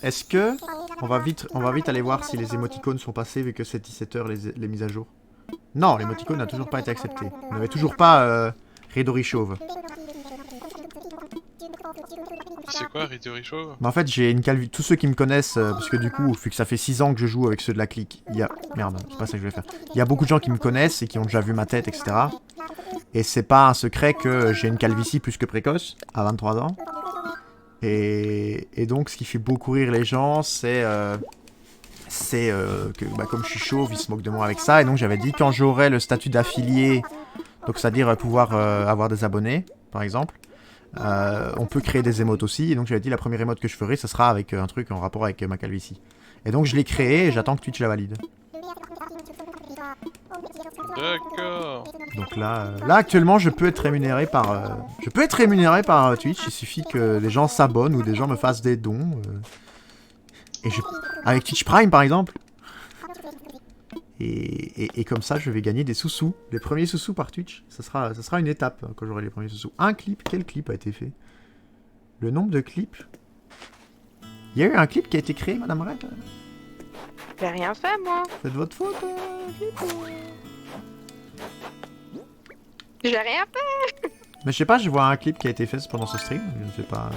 Est-ce que on va vite aller voir si les émoticônes sont passés vu que c'est 17h les mises à jour. Non, l'émoticône n'a toujours pas été accepté. On n'avait toujours pas Ridori Chauve. C'est quoi, Ridori Chauve? Mais en fait, j'ai une calvi... Tous ceux qui me connaissent, parce que du coup, vu que ça fait 6 ans que je joue avec ceux de la clique, il y a... Merde, c'est pas ça que je vais faire. Il y a beaucoup de gens qui me connaissent et qui ont déjà vu ma tête, etc. Et c'est pas un secret que j'ai une calvitie plus que précoce, à 23 ans. Et donc, ce qui fait beaucoup rire les gens, c'est que bah, comme je suis chauve, ils se moquent de moi avec ça. Et donc, j'avais dit quand j'aurai le statut d'affilié, donc c'est-à-dire pouvoir avoir des abonnés, par exemple, on peut créer des émotes aussi. Et donc, j'avais dit la première émote que je ferai, ce sera avec un truc en rapport avec ma calvitie. Et donc, je l'ai créé et j'attends que Twitch la valide. D'accord. Donc là actuellement, je peux être rémunéré par Twitch. Il suffit que des gens s'abonnent ou des gens me fassent des dons. Et avec Twitch Prime, par exemple. Et comme ça, je vais gagner des sous-sous. Les premiers sous-sous par Twitch. Ça sera une étape quand j'aurai les premiers sous-sous. Un clip. Quel clip a été fait? Le nombre de clips. Il y a eu un clip qui a été créé, Madame Red? J'ai rien fait, moi. C'est de votre faute, clip, J'ai rien fait. Mais je sais pas, je vois un clip qui a été fait pendant ce stream. Je ne sais pas.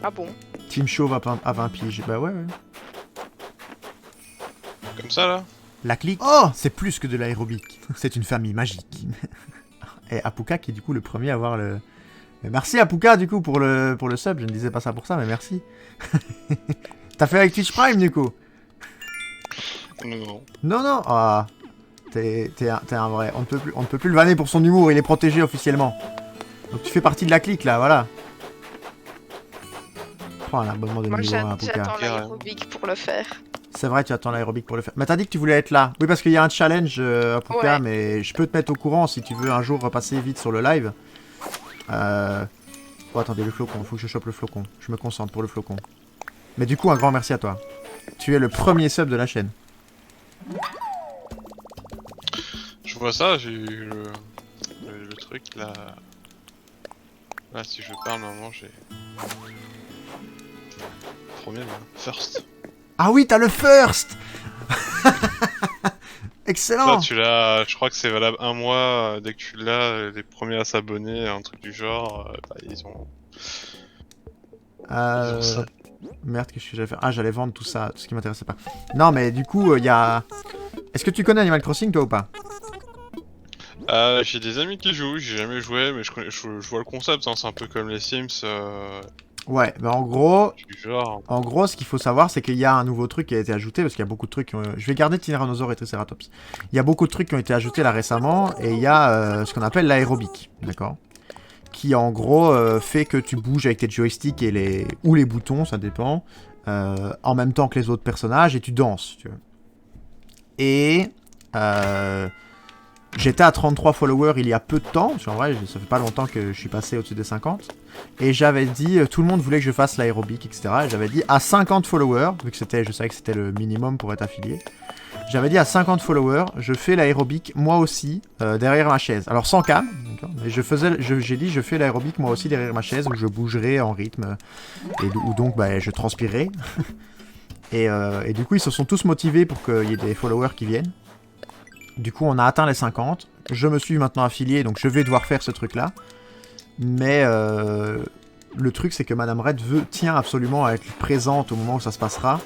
Ah bon? Team Chauve à 20 piges. Bah ouais. Comme ça, là? La clique. Oh, c'est plus que de l'aérobic. C'est une famille magique. Et Apuka qui est du coup le premier à avoir le... Mais merci Apuka du coup pour le sub. Je ne disais pas ça pour ça, mais merci. T'as fait avec Twitch Prime du coup? Non. Non. Ah, t'es un vrai. On ne peut plus le vanner pour son humour. Il est protégé officiellement. Donc tu fais partie de la clique là, voilà. Oh, un abonnement de Moi, niveau 1 Apuka. j'attends l'aérobic pour le faire. C'est vrai, tu attends l'aérobic pour le faire. Mais t'as dit que tu voulais être là. Oui, parce qu'il y a un challenge à Puka, Ouais. mais je peux te mettre au courant si tu veux un jour repasser vite sur le live. Oh, attendez, le flocon. Faut que je chope le flocon. Je me concentre pour le flocon. Mais du coup, un grand merci à toi. Tu es le premier sub de la chaîne. Je vois ça, j'ai eu le truc, là... Là, si je parle, normalement, j'ai... Premier, là. First. Ah oui, t'as le first. Excellent. Là, tu l'as... Je crois que c'est valable un mois. Dès que tu l'as, les premiers à s'abonner, un truc du genre, bah, ils ont ça. Merde, qu'est-ce que j'allais faire? Ah, j'allais vendre tout ça, tout ce qui m'intéressait pas. Non, mais du coup, il y a... Est-ce que tu connais Animal Crossing, toi, ou pas? J'ai des amis qui jouent, j'ai jamais joué, mais je vois le concept, hein, c'est un peu comme les Sims. Ouais, bah en gros, Du genre. ce qu'il faut savoir, c'est qu'il y a un nouveau truc qui a été ajouté, parce qu'il y a beaucoup de trucs qui ont... Je vais garder Tyrannosaure et Triceratops. Il y a beaucoup de trucs qui ont été ajoutés là récemment, et il y a ce qu'on appelle l'aérobic, d'accord? Qui en gros fait que tu bouges avec tes joysticks ou les boutons, ça dépend, en même temps que les autres personnages, et tu danses, tu vois. Et... J'étais à 33 followers il y a peu de temps, parce qu'en vrai, ça fait pas longtemps que je suis passé au-dessus des 50. Et j'avais dit, tout le monde voulait que je fasse l'aérobic, etc. Et j'avais dit, à 50 followers, vu que je savais que c'était le minimum pour être affilié, j'avais dit à 50 followers, je fais l'aérobic moi aussi, derrière ma chaise. Alors sans cam, mais j'ai dit, je fais l'aérobic moi aussi derrière ma chaise, où je bougerai en rythme, et où donc bah, je transpirerai. et du coup, ils se sont tous motivés pour qu'il y ait des followers qui viennent. Du coup, on a atteint les 50. Je me suis maintenant affilié, donc je vais devoir faire ce truc-là. Mais le truc, c'est que Madame Red tient absolument à être présente au moment où ça se passera.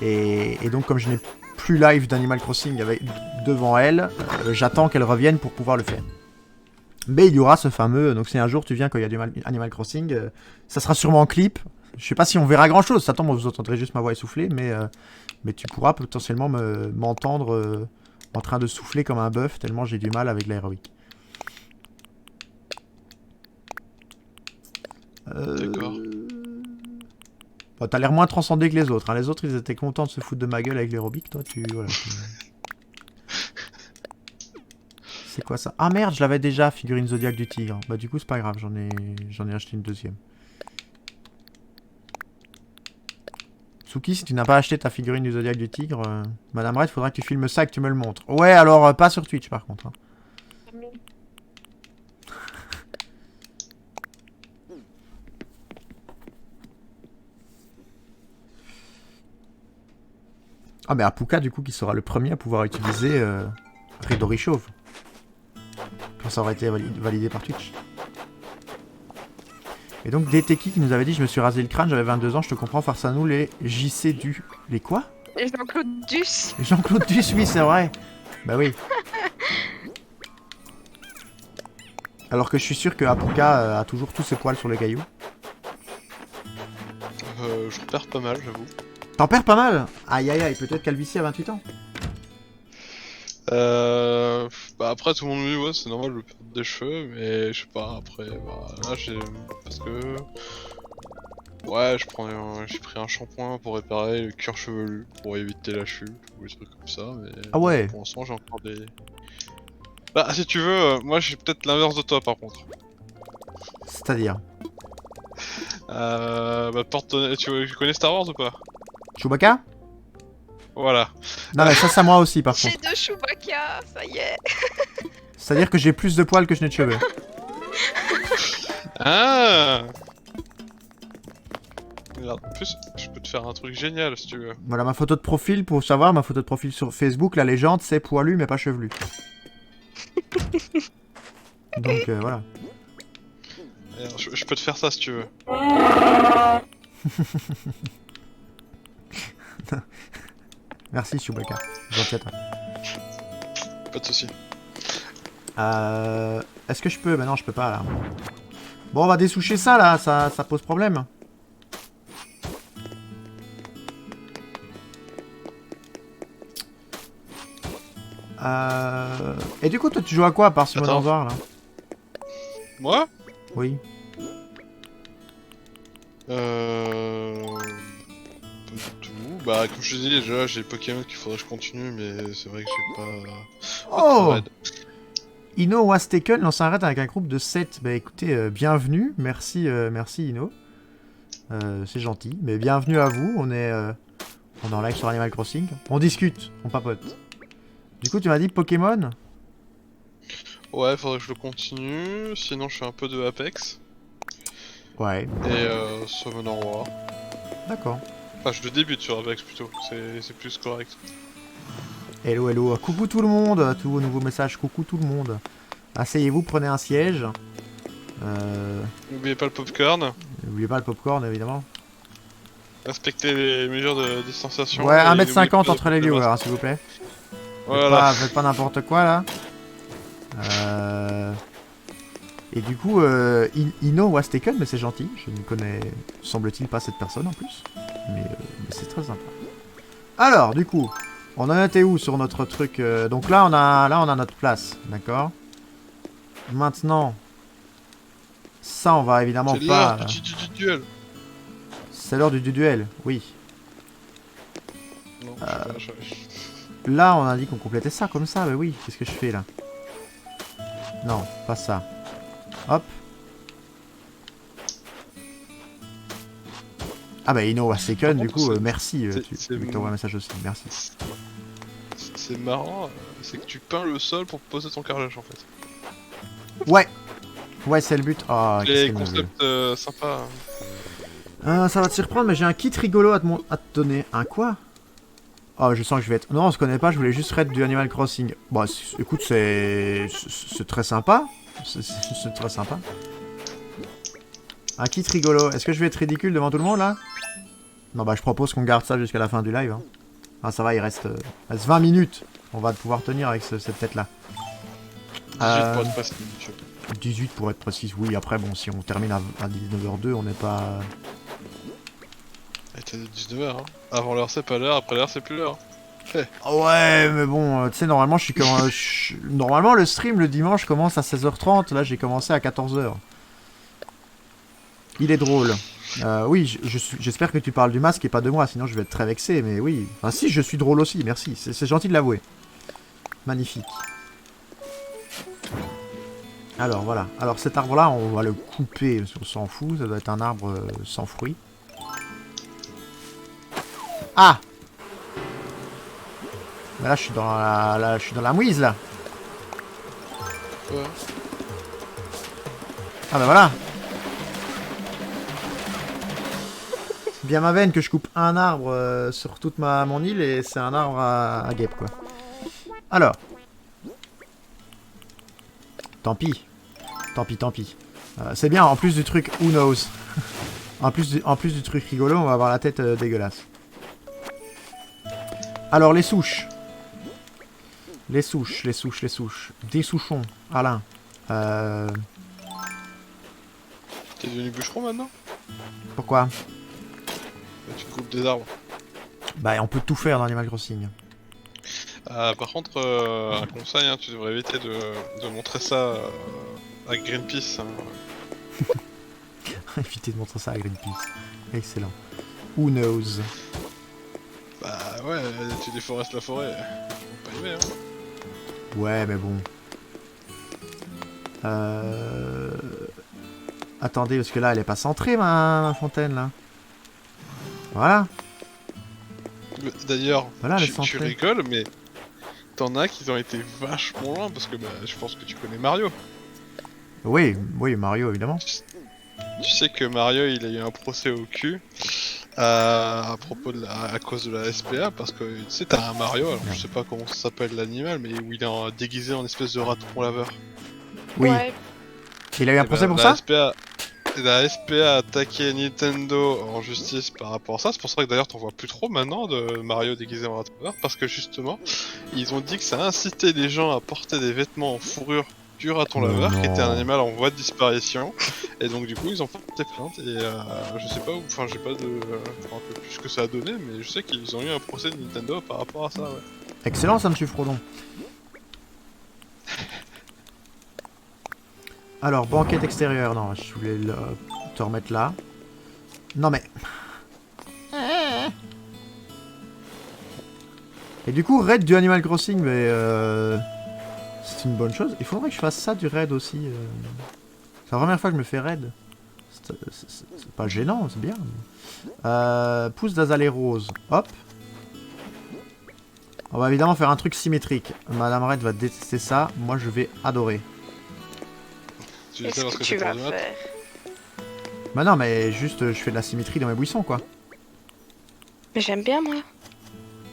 Et donc, comme je n'ai plus live d'Animal Crossing devant elle, j'attends qu'elle revienne pour pouvoir le faire. Mais il y aura ce fameux... Donc si un jour tu viens quand il y a du Animal Crossing, ça sera sûrement en clip. Je sais pas si on verra grand-chose. Ça tombe, vous entendrez juste ma voix essoufflée, mais tu pourras potentiellement m'entendre... en train de souffler comme un bœuf, tellement j'ai du mal avec l'aérobic. D'accord. Bon, t'as l'air moins transcendé que les autres. Hein. Les autres, ils étaient contents de se foutre de ma gueule avec l'aérobic. Toi, Voilà, c'est quoi ça? Ah merde, je l'avais déjà, figurine Zodiac du tigre. Bah du coup, c'est pas grave, j'en ai acheté une deuxième. Tsuki, si tu n'as pas acheté ta figurine du Zodiac du tigre, Madame Red, faudra que tu filmes ça et que tu me le montres. Ouais, alors pas sur Twitch par contre. Hein. Ah mais Apuka du coup qui sera le premier à pouvoir utiliser Ridori Chauve. Quand ça aurait été validé par Twitch. Et donc Deteki qui nous avait dit je me suis rasé le crâne, j'avais 22 ans, je te comprends, face à nous les JC du... Les quoi? Et Jean-Claude Duss. Jean-Claude Duss, oui c'est vrai. Bah oui. Alors que je suis sûr que Apuka a toujours tous ses poils sur les cailloux. Je repère pas mal, j'avoue. T'en perds pas mal. Aïe aïe aïe, peut-être Calvitie à 28 ans. Bah après tout le monde me dit ouais c'est normal de perdre des cheveux, mais je sais pas, après bah là j'ai... parce que... Ouais j'ai pris un shampoing pour réparer le cuir chevelu, pour éviter la chute, ou des trucs comme ça, mais... Ah ouais. Pour l'instant j'ai encore des... Bah si tu veux, moi j'ai peut-être l'inverse de toi par contre. C'est-à-dire Bah tu connais Star Wars ou pas? Chewbacca? Voilà. Non mais ça c'est à moi aussi par J'ai contre. deux Chewbacca, ça y est. C'est-à-dire que j'ai plus de poils que je n'ai de cheveux. Ah. Regarde, en plus, je peux te faire un truc génial si tu veux. Voilà ma photo de profil, pour savoir, ma photo de profil sur Facebook, la légende c'est poilu mais pas chevelu. Donc voilà. Regarde, je peux te faire ça si tu veux. Merci Chewbacca. Gentil à toi. Pas de soucis. Est-ce que je peux? Bah non, je peux pas là. Bon, on va dessoucher ça là, ça pose problème. Et du coup, toi, tu joues à quoi à part Simon Attends. Noir là? Moi? Oui. Pas du tout. Bah, comme je te dis déjà, j'ai Pokémon qu'il faudrait que je continue, mais c'est vrai que j'ai pas... Oh Red. Ino was taken lance un raid avec un groupe de 7. Bah écoutez, bienvenue. Merci, merci Ino. C'est gentil. Mais bienvenue à vous. On est en live sur Animal Crossing. On discute, on papote. Du coup, tu m'as dit Pokémon? Ouais, faudrait que je le continue, sinon je fais un peu de Apex. Ouais, Et Summoner War. d'accord. Enfin, je le débute sur Apex plutôt, c'est plus correct. Hello, hello. Coucou tout le monde. Tous vos nouveaux messages. Coucou tout le monde. Asseyez-vous, prenez un siège. N'oubliez pas le popcorn, N'oubliez pas le popcorn, évidemment. respectez les mesures de distanciation. Ouais, et 1m50 n'oubliez pas entre les le viewers, masque. hein, s'il vous plaît. Voilà. Faites pas n'importe quoi, là. Et du coup, Ino was taken, mais c'est gentil. Je ne connais, semble-t-il, pas cette personne en plus. Mais c'est très sympa. Alors, du coup, on en était où sur notre truc donc là, on a notre place, d'accord. Maintenant, ça, on va évidemment C'est pas... l'heure du duel. C'est l'heure du duel, oui. Non, Là, on a dit qu'on complétait ça comme ça, mais oui. Qu'est-ce que je fais là? Non, pas ça. Hop. Ah bah Ino was taken, du coup, merci. Tu t'envoies un message aussi, merci. C'est marrant, c'est que tu peins le sol pour poser ton carrelage en fait. Ouais. Ouais, c'est le but. Oh, Les concepts sympas. Ça va te surprendre, mais j'ai un kit rigolo à te donner. Un quoi? Oh, je sens que je vais être... Non, on se connaît pas, je voulais juste raid du Animal Crossing. Bon, écoute, c'est très sympa. C'est très sympa. Un kit rigolo. Est-ce que je vais être ridicule devant tout le monde, là? Non, bah, je propose qu'on garde ça jusqu'à la fin du live. Hein. Ah, ça va, il reste 20 minutes. On va pouvoir tenir avec cette tête-là. 18 pour être précis. 18 pour être précis, oui. Après, bon, si on termine à 19h02, on n'est pas... T'as 19h, hein. Avant l'heure, c'est pas l'heure. Après l'heure, c'est plus l'heure. Ouais, mais bon, tu sais, normalement, normalement, le stream, le dimanche, commence à 16h30. Là, j'ai commencé à 14h. Il est drôle. Oui, j'espère que tu parles du masque et pas de moi, sinon je vais être très vexé, mais oui. Enfin, si, je suis drôle aussi, merci. C'est gentil de l'avouer. Magnifique. Alors, voilà. Alors, cet arbre-là, on va le couper, parce qu'on s'en fout. Ça doit être un arbre sans fruits. Ah! Mais là, je suis dans la mouise, là. Ouais. Ah, bah voilà. Bien ma veine que je coupe un arbre sur toute mon île et c'est un arbre à guêpe, quoi. Alors. Tant pis. Tant pis, tant pis. C'est bien, en plus du truc who knows. en plus du truc rigolo, on va avoir la tête dégueulasse. Alors, les souches. Les souches. Des souchons. Alain. T'es devenu bûcheron maintenant? Pourquoi? Tu coupes des arbres. Bah, on peut tout faire dans Animal Crossing. Par contre, un conseil, hein, tu devrais éviter de montrer ça à Greenpeace. Hein. Éviter de montrer ça à Greenpeace. Excellent. Who knows? Bah ouais, tu déforestes la forêt. Ils vont pas aimer, hein. Ouais, mais bon. Attendez, parce que là, elle est pas centrée, ma fontaine, là. Voilà. D'ailleurs, Voilà, tu rigoles, mais t'en as qui ont été vachement loin, parce que bah, je pense que tu connais Mario. Oui, Mario, évidemment. Tu sais que Mario, il a eu un procès au cul à propos à cause de la SPA, parce que tu sais, t'as un Mario, alors je sais pas comment ça s'appelle l'animal, mais où il est déguisé en espèce de raton laveur. Oui. Ouais. Il a eu un procès pour ça? La SPA a attaqué Nintendo en justice par rapport à ça. C'est pour ça que d'ailleurs t'en vois plus trop maintenant de Mario déguisé en raton laveur, parce que justement, ils ont dit que ça incitait les gens à porter des vêtements en fourrure du raton laveur, qui était un animal en voie de disparition, et donc du coup ils ont porté plainte, et je sais pas où, enfin j'ai pas de... je me rappelle plus ce que ça a donné, mais je sais qu'ils ont eu un procès de Nintendo par rapport à ça, ouais. Excellent, ça me suit Frodon. Alors, banquette extérieure, non, je voulais te remettre là. Non mais... Et du coup, raid du Animal Crossing, mais c'est une bonne chose. Il faudrait que je fasse ça du raid aussi. C'est la première fois que je me fais raid. C'est pas gênant, c'est bien. Pousse d'azalée rose. Hop. On va évidemment faire un truc symétrique. Madame Red va détester ça. Moi, je vais adorer. Qu'est-ce que tu vas faire? Bah non, mais juste, je fais de la symétrie dans mes buissons, quoi. Mais j'aime bien, moi.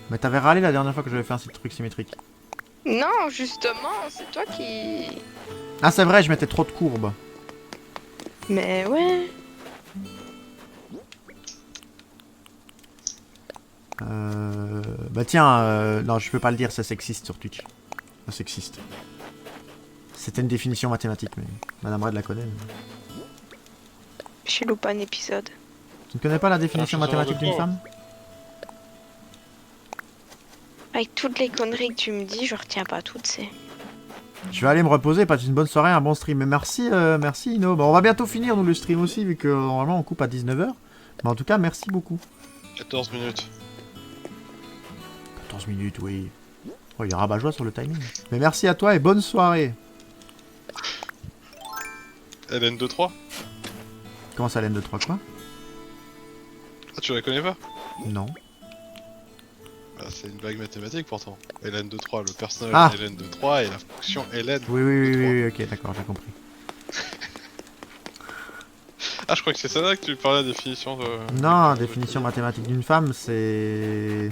Mais t'avais râlé la dernière fois que j'avais fait un truc symétrique. Non, justement, c'est toi qui... Ah, c'est vrai, je mettais trop de courbes. Mais ouais. Bah tiens, non, je peux pas le dire, c'est sexiste sur Twitch. C'est sexiste. C'était une définition mathématique, mais Madame Red la connaît. mais- J'ai loupé un épisode. Tu ne connais pas la définition Ah, je sais mathématique pas. d'une femme? Avec toutes les conneries que tu me dis, je retiens pas toutes ces. Je vais aller me reposer, passe une bonne soirée, un bon stream. Mais merci, merci Ino. Bon, on va bientôt finir nous le stream aussi, vu que normalement on coupe à 19h. Mais en tout cas, merci beaucoup. 14 minutes. 14 minutes, oui. Oh, il est rabat-joie sur le timing. Mais merci à toi et bonne soirée. LN23. Comment ça, laine de 3 quoi? Ah, tu la connais pas? Non. Bah, c'est une blague mathématique pourtant. LN23, le personnage Ah. LN23 et la fonction LN. Oui, oui, oui, oui, oui, ok, d'accord, j'ai compris. Ah, je crois que c'est ça là que tu parlais de la définition de... Non, définition mathématique d'une femme, c'est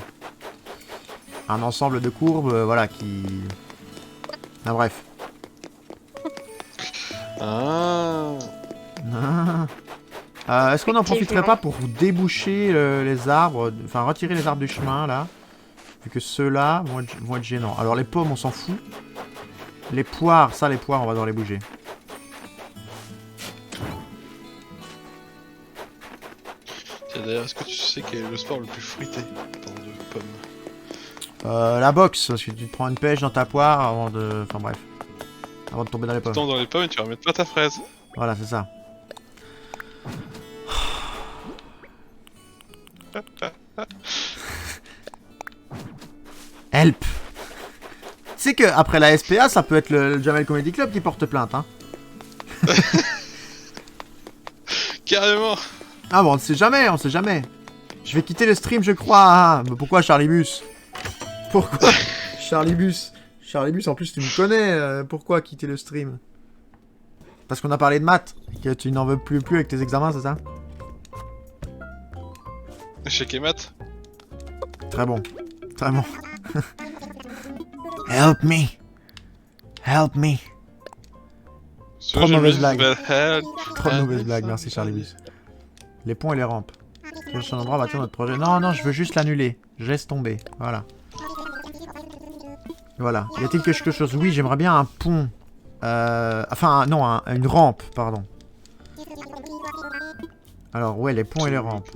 un ensemble de courbes, voilà, qui... Ah, bref. Ah. Est-ce qu'on n'en profiterait Effectivement. pas pour déboucher les arbres, enfin retirer les arbres du chemin, là? Vu que ceux-là vont être gênants. Alors les pommes, on s'en fout. Les poires, ça, les poires, on va devoir les bouger. Tiens, d'ailleurs, est-ce que tu sais quel est le sport le plus fruité pendant de pommes? La boxe, parce que tu te prends une pêche dans ta poire avant de... Enfin bref. Avant de tomber dans les Tu pommes. tombes dans les pommes et tu vas mettre pas ta fraise. Voilà, c'est ça. Help! Tu sais que après la SPA, ça peut être le Jamel Comedy Club qui porte plainte, hein. Carrément. Ah bon, on sait jamais, on sait jamais. Je vais quitter le stream, je crois. Hein. Mais pourquoi Charlie Bus? Pourquoi Charlie Bus? Charlie Bus, en plus, tu me connais. Pourquoi quitter le stream? Parce qu'on a parlé de maths. Que tu n'en veux plus avec tes examens, c'est ça? Échec et mat. Très bon. Très bon. Help me. Help me. Trop de mauvaises blagues. Trop de mauvaises blagues, merci Charlie Bus. Les ponts et les rampes. Quel endroit bâtir notre projet? Non, non, je veux juste l'annuler. Je laisse tomber. Voilà. Voilà. Y a-t-il quelque chose? Oui, j'aimerais bien un pont. Enfin, non, une rampe, pardon. Alors, ouais, les ponts et les rampes.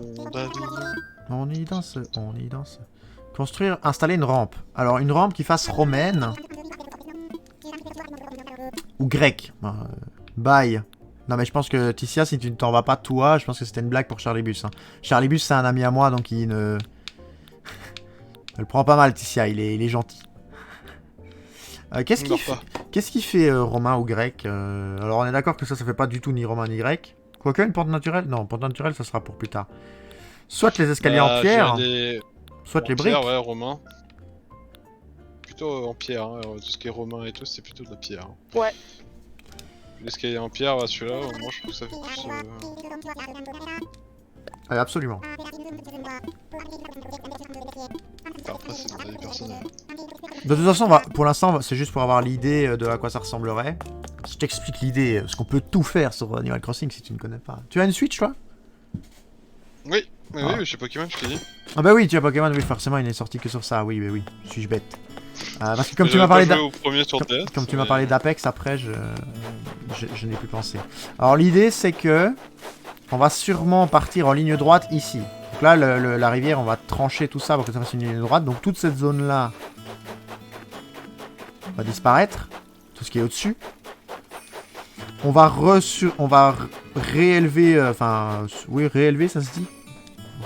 On y danse, on y danse. Construire, installer une rampe. Alors, une rampe qui fasse romaine. Ou grecque. Bye. Non, mais je pense que Ticia, si tu ne t'en vas pas toi, je pense que c'était une blague pour Charlie Bus. Hein. Charlie Bus, c'est un ami à moi, donc il ne... Elle le prend pas mal, Ticia, il est gentil. Qu'est-ce qu'il fait romain ou grec? Alors, on est d'accord que ça fait pas du tout ni romain ni grec. Quoique, une porte naturelle? Non, porte naturelle, ça sera pour plus tard. Soit les escaliers en pierre, soit les briques. Pierre, ouais, romain. Plutôt en pierre, hein. Tout ce qui est romain et tout, c'est plutôt de la pierre. Hein. Ouais. L'escalier en pierre, bah, celui-là, moi je trouve que ça fait plus. Ouais, absolument. Enfin, après, c'est mon avis personnel. De toute façon, pour l'instant, c'est juste pour avoir l'idée de à quoi ça ressemblerait. Je t'explique l'idée, parce qu'on peut tout faire sur Animal Crossing si tu ne connais pas. Tu as une Switch, toi? Oui, mais Ah. oui, chez Pokémon, je t'ai dit. Ah bah oui, tu as Pokémon, oui, forcément, il n'est sorti que sur ça. Oui, oui, oui. Suis-je bête? Parce que comme tu J'avais m'as pas parlé joué au premier sur DS, comme tu mais- m'as parlé d'Apex, après, je n'ai plus pensé. Alors l'idée, c'est que on va sûrement partir en ligne droite ici. Donc là, la rivière, on va trancher tout ça pour que ça fasse une ligne droite. Donc toute cette zone-là va disparaître. Tout ce qui est au-dessus. On va réélever, réélever, ça se dit.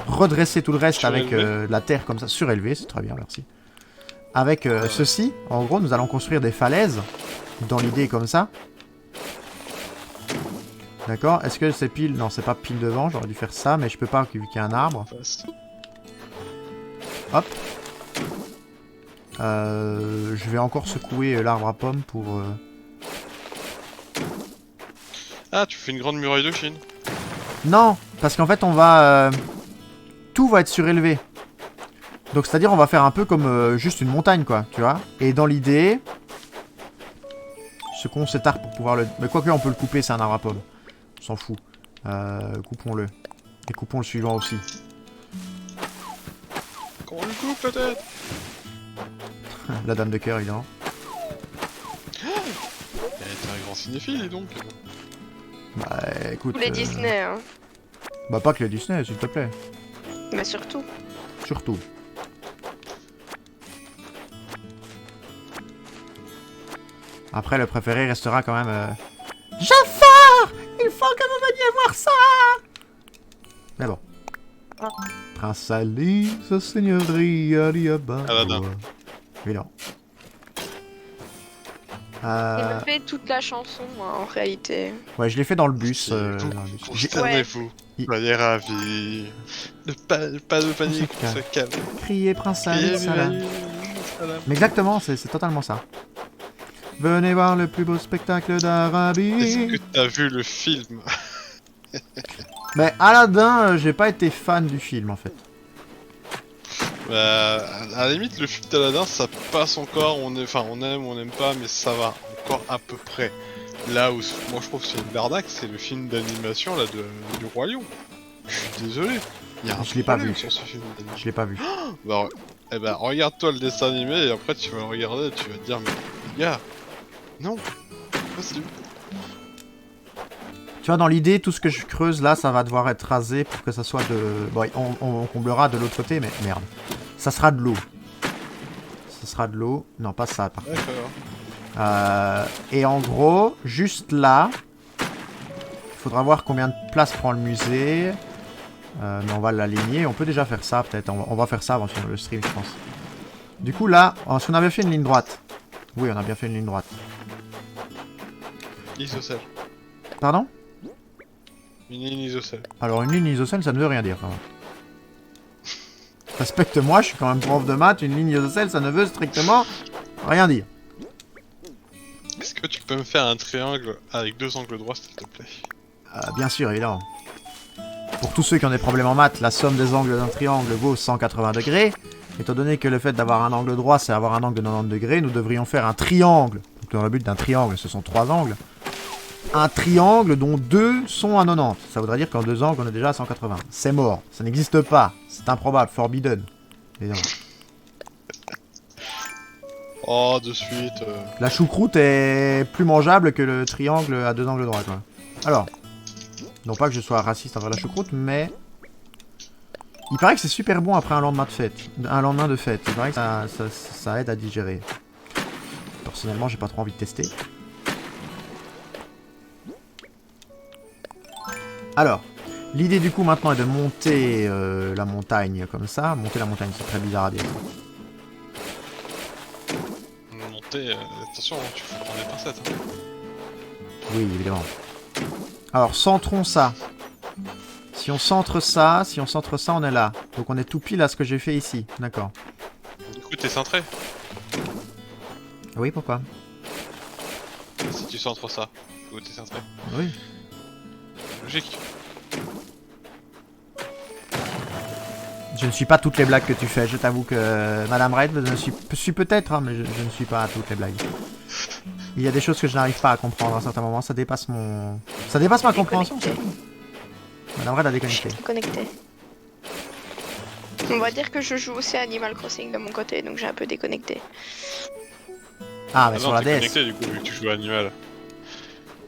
Redresser tout le reste avec Surélever. de la terre comme ça. Surélever, c'est très bien, merci. Avec ceci, en gros, nous allons construire des falaises. Dans l'idée comme ça. D'accord. Est-ce que c'est pile? Non, c'est pas pile devant. J'aurais dû faire ça, mais je peux pas vu qu'il y a un arbre. Hop. Je vais encore secouer l'arbre à pommes pour... Ah, tu fais une grande muraille de Chine. Non, parce qu'en fait, on va... tout va être surélevé. Donc, c'est-à-dire, on va faire un peu comme juste une montagne, quoi, tu vois. Et dans l'idée... Ce qu'on cet arbre pour pouvoir le... Mais quoique, on peut le couper, c'est un arbre à pommes. On s'en fout. Coupons-le. Et coupons le suivant aussi. Qu'on lui coupe la tête. La dame de cœur, évidemment. Elle est un grand cinéphile, et donc. Bah écoute... Tous les Disney, hein. Bah pas que les Disney, s'il te plaît. Mais surtout. Surtout. Après, le préféré restera quand même... Jafar! Il faut que vous veniez voir ça! Mais bon. Ah. Prince Alice, Seigneurie, Aliaba. Aladdin. Évidemment. Il me fait toute la chanson, moi, en réalité. Ouais, je l'ai fait dans le bus. Dans le bus. J'ai- Consternez-vous. Soyez ravis. Pas de panique, On on se se calme. Criez Prince Criez, Alice, salam. vive, salam. Mais exactement, c'est totalement ça. Venez voir le plus beau spectacle d'Arabie. Est-ce que t'as vu le film? Mais Aladdin, j'ai pas été fan du film en fait. Bah, à la limite, le film d'Aladin, ça passe encore, on aime ou on n'aime pas, mais ça va encore à peu près. Là où, moi je trouve que c'est une bardaque, c'est le film d'animation là du Roi Lion. Je suis désolé, il y a un Je l'ai pas problème vu. sur ce film d'animation. Je l'ai pas vu. Bah, eh ben, regarde-toi le dessin animé et après tu vas le regarder et tu vas te dire, mais les gars, non, possible. Tu vois, dans l'idée, tout ce que je creuse là, ça va devoir être rasé pour que ça soit de... Bon, on comblera de l'autre côté, mais merde. Ça sera de l'eau. Ça sera de l'eau. Non, pas ça, par contre. D'accord. Et en gros, juste là, il faudra voir combien de place prend le musée. Mais on va l'aligner. On peut déjà faire ça, peut-être. On va faire ça avant de finir le stream, je pense. Du coup, là, si on avait fait une ligne droite. Oui, on a bien fait une ligne droite. Isocèle. Pardon? Une ligne isocèle. Alors, une ligne isocèle, ça ne veut rien dire, quand même. Respecte-moi, je suis quand même prof de maths. Une ligne isocèle, ça ne veut strictement rien dire. Est-ce que tu peux me faire un triangle avec deux angles droits, s'il te plaît? Bien sûr, évidemment. Pour tous ceux qui ont des problèmes en maths, la somme des angles d'un triangle vaut 180 degrés. Étant donné que le fait d'avoir un angle droit, c'est avoir un angle de 90 degrés, nous devrions faire un triangle. Donc, dans le but d'un triangle, ce sont 3 angles. Un triangle dont 2 sont à 90. Ça voudrait dire qu'en 2 angles, on est déjà à 180. C'est mort. Ça n'existe pas. C'est improbable. Forbidden. Évidemment. Oh, de suite. La choucroute est plus mangeable que le triangle à 2 angles droits, quoi. Alors, non pas que je sois raciste envers la choucroute, mais... Il paraît que c'est super bon après un lendemain de fête. Un lendemain de fête. Il paraît que ça aide à digérer. Personnellement, j'ai pas trop envie de tester. Alors, l'idée du coup maintenant est de monter la montagne comme ça. Monter la montagne, c'est très bizarre à dire. Monter, attention, hein, tu faut prendre des pincettes. Hein. Oui, évidemment. Alors, centrons ça. Si on centre ça, on est là. Donc on est tout pile à ce que j'ai fait ici. D'accord. Du coup, t'es centré. Oui, pourquoi? Si tu centres ça, du coup, t'es centré. Oui. Logique. Je ne suis pas toutes les blagues que tu fais. Je t'avoue que Madame Red, je suis peut-être, hein, mais je ne suis pas à toutes les blagues. Il y a des choses que je n'arrive pas à comprendre à un certain moment. Ça dépasse mon... Ça dépasse ma compréhension. Déconnecté. Madame Red a déconnecté. Connecté. On va dire que je joue aussi à Animal Crossing de mon côté, donc j'ai un peu déconnecté. Ah, mais Ah sur non, la t'es DS. connecté du coup, vu que tu joues à Animal.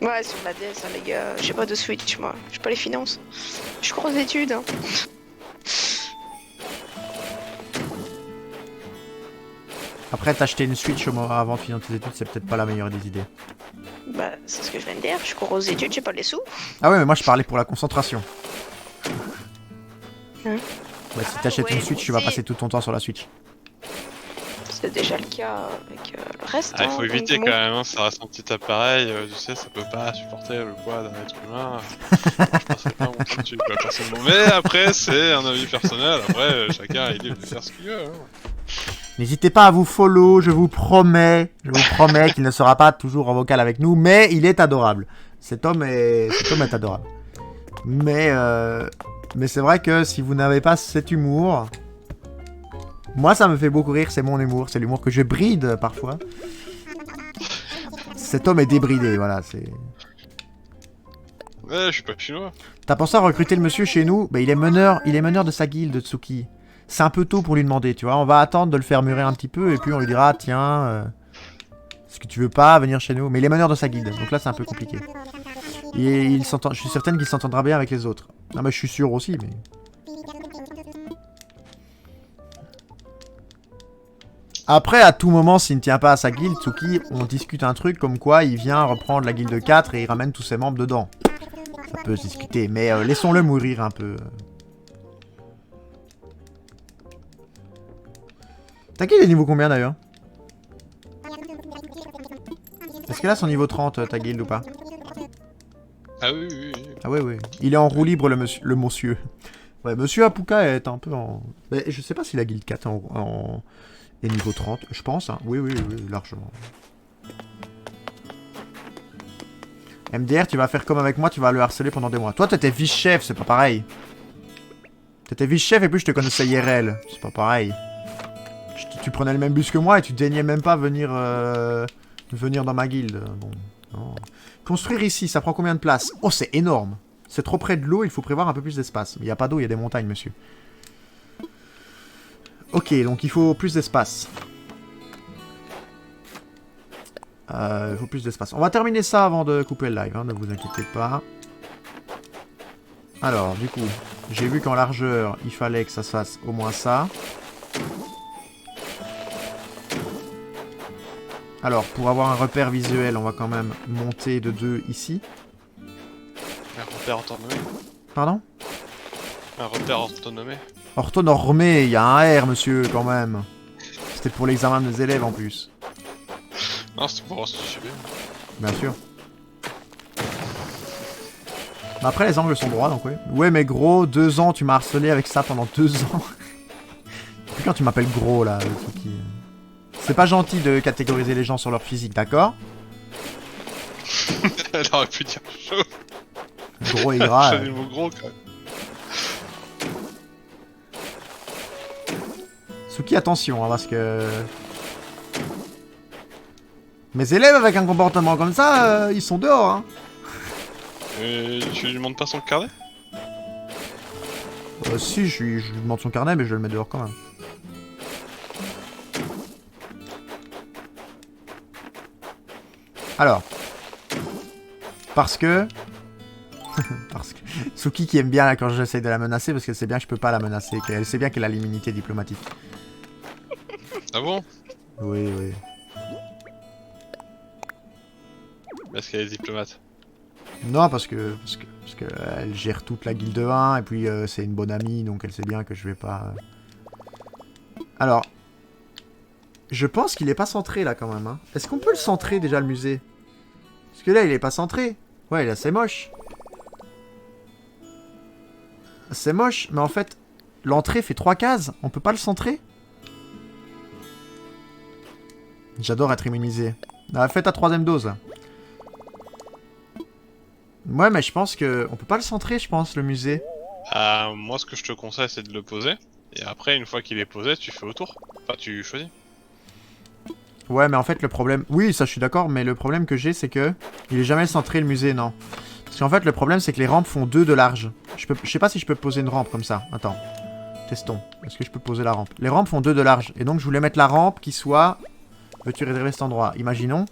Ouais, sur la DS, hein, les gars. J'ai pas de Switch, moi. J'ai pas les finances. Je cours aux études. Hein. Après, t'acheter une Switch avant de finir tes études, c'est peut-être pas la meilleure des idées. Bah, c'est ce que je viens de dire. Je cours aux études, j'ai pas les sous. Ah ouais, mais moi je parlais pour la concentration. Hein? Bah, si t'achètes ouais, une Switch, tu vas si. passer tout ton temps sur la Switch. C'est déjà le cas avec le reste. Ah, il hein, faut donc éviter bon. quand même, hein, ça reste un petit appareil, tu sais, ça peut pas supporter le poids d'un être humain. Je penserais pas mon dessus, quoi, personnellement. Mais après, c'est un avis personnel, après, chacun est libre de faire ce qu'il veut. Hein. N'hésitez pas à vous follow, je vous promets qu'il ne sera pas toujours en vocal avec nous, mais il est adorable. Cet homme est adorable. Mais c'est vrai que si vous n'avez pas cet humour... Moi, ça me fait beaucoup rire, c'est mon humour, c'est l'humour que je bride parfois. Cet homme est débridé, voilà, c'est... Ouais, je suis pas chinois. T'as pensé à recruter le monsieur chez nous? Bah, il est meneur de sa guilde, Tsuki. C'est un peu tôt pour lui demander, tu vois. On va attendre de le faire mûrir un petit peu, et puis on lui dira, tiens... Est-ce que tu veux pas venir chez nous? Mais il est meneur de sa guilde, donc là c'est un peu compliqué. Et il s'entend, je suis certaine qu'il s'entendra bien avec les autres. Non mais je suis sûr aussi, mais... Après, à tout moment, s'il ne tient pas à sa guilde, Tsuki, on discute un truc comme quoi il vient reprendre la guilde 4 et il ramène tous ses membres dedans. Ça peut se discuter, mais laissons-le mourir un peu. Ta guilde est niveau combien d'ailleurs? Est-ce qu'elle a son niveau 30, ta guilde ou pas? Ah oui, oui, oui. Ah ouais, ouais. Il est en roue libre, le monsieur. Ouais, monsieur Apuka est un peu en... Mais je sais pas si la guilde 4 est niveau 30, je pense. Hein. Oui, oui, oui, largement. MDR, tu vas faire comme avec moi, tu vas le harceler pendant des mois. Toi, t'étais vice-chef, c'est pas pareil. T'étais vice-chef et puis je te connaissais IRL. C'est pas pareil. Tu prenais le même bus que moi et tu daignais même pas venir, venir dans ma guilde. Bon, non. Construire ici, ça prend combien de place? Oh, c'est énorme. C'est trop près de l'eau, il faut prévoir un peu plus d'espace. Il n'y a pas d'eau, il y a des montagnes, monsieur. Ok, donc il faut plus d'espace. Il faut plus d'espace. On va terminer ça avant de couper le live, hein, ne vous inquiétez pas. Alors, du coup, j'ai vu qu'en largeur, il fallait que ça se fasse au moins ça. Alors, pour avoir un repère visuel, on va quand même monter de 2 ici. Un repère orthonomé. Pardon? Un repère orthonomé. Orthonormé, il y a un R, monsieur, quand même. C'était pour l'examen des élèves, en plus. Non, c'était pour voir si tu suivais. Bien sûr. Mais après, les angles sont droits, donc oui. Ouais, mais gros, 2 ans, tu m'as harcelé avec ça pendant 2 ans. Depuis quand tu m'appelles gros, là, Tsuki? C'est pas gentil de catégoriser les gens sur leur physique, d'accord? Elle aurait pu dire chaud. Gros et gras. J'ai des mots gros, quand même. Tsuki, attention, hein, parce que... Mes élèves avec un comportement comme ça, ils sont dehors, hein. Et tu lui demandes pas son carnet? Si, je lui demande son carnet, mais je le mets dehors quand même. Alors. Parce que... parce que... Tsuki qui aime bien là, quand j'essaie de la menacer, parce qu'elle sait bien que je peux pas la menacer, qu'elle sait bien qu'elle a l'immunité diplomatique. Ah bon? Oui, oui. Parce qu'elle est diplomate. Non, parce que elle gère toute la guilde 1, et puis c'est une bonne amie, donc elle sait bien que je vais pas... Alors... Je pense qu'il est pas centré là quand même. Hein. Est-ce qu'on peut le centrer déjà le musée? Parce que là il est pas centré. Ouais, là c'est moche. C'est moche, mais en fait, l'entrée fait 3 cases. On peut pas le centrer? J'adore être immunisé. Ah, faites ta 3ème dose là. Ouais, mais je pense que... On peut pas le centrer, je pense, le musée. Moi, ce que je te conseille, c'est de le poser. Et après, une fois qu'il est posé, tu fais autour. Enfin, tu choisis. Ouais, mais en fait, le problème... Oui, ça, je suis d'accord, mais le problème que j'ai, c'est que... Il est jamais centré, le musée, non. Parce qu'en fait, le problème, c'est que les rampes font 2 de large. Je sais pas si je peux poser une rampe comme ça. Attends. Testons. Est-ce que je peux poser la rampe? Les rampes font 2 de large. Et donc, je voulais mettre la rampe qui soit... Veux-tu réserver cet endroit? Imaginons.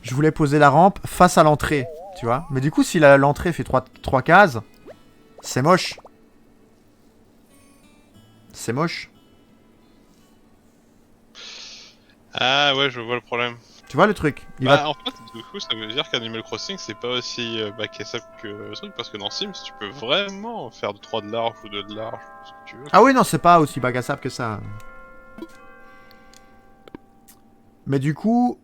Je voulais poser la rampe face à l'entrée. Tu vois? Mais du coup, si l'entrée fait 3 cases... C'est moche. C'est moche. Ah ouais, je vois le problème. Tu vois le truc? En fait, du coup, ça veut dire qu'Animal Crossing, c'est pas aussi bac à sable que le truc, parce que dans Sims, tu peux vraiment faire de 3 de large ou 2 de large, ce que tu veux. Ah oui, non, c'est pas aussi bagassable que ça. Mais du coup...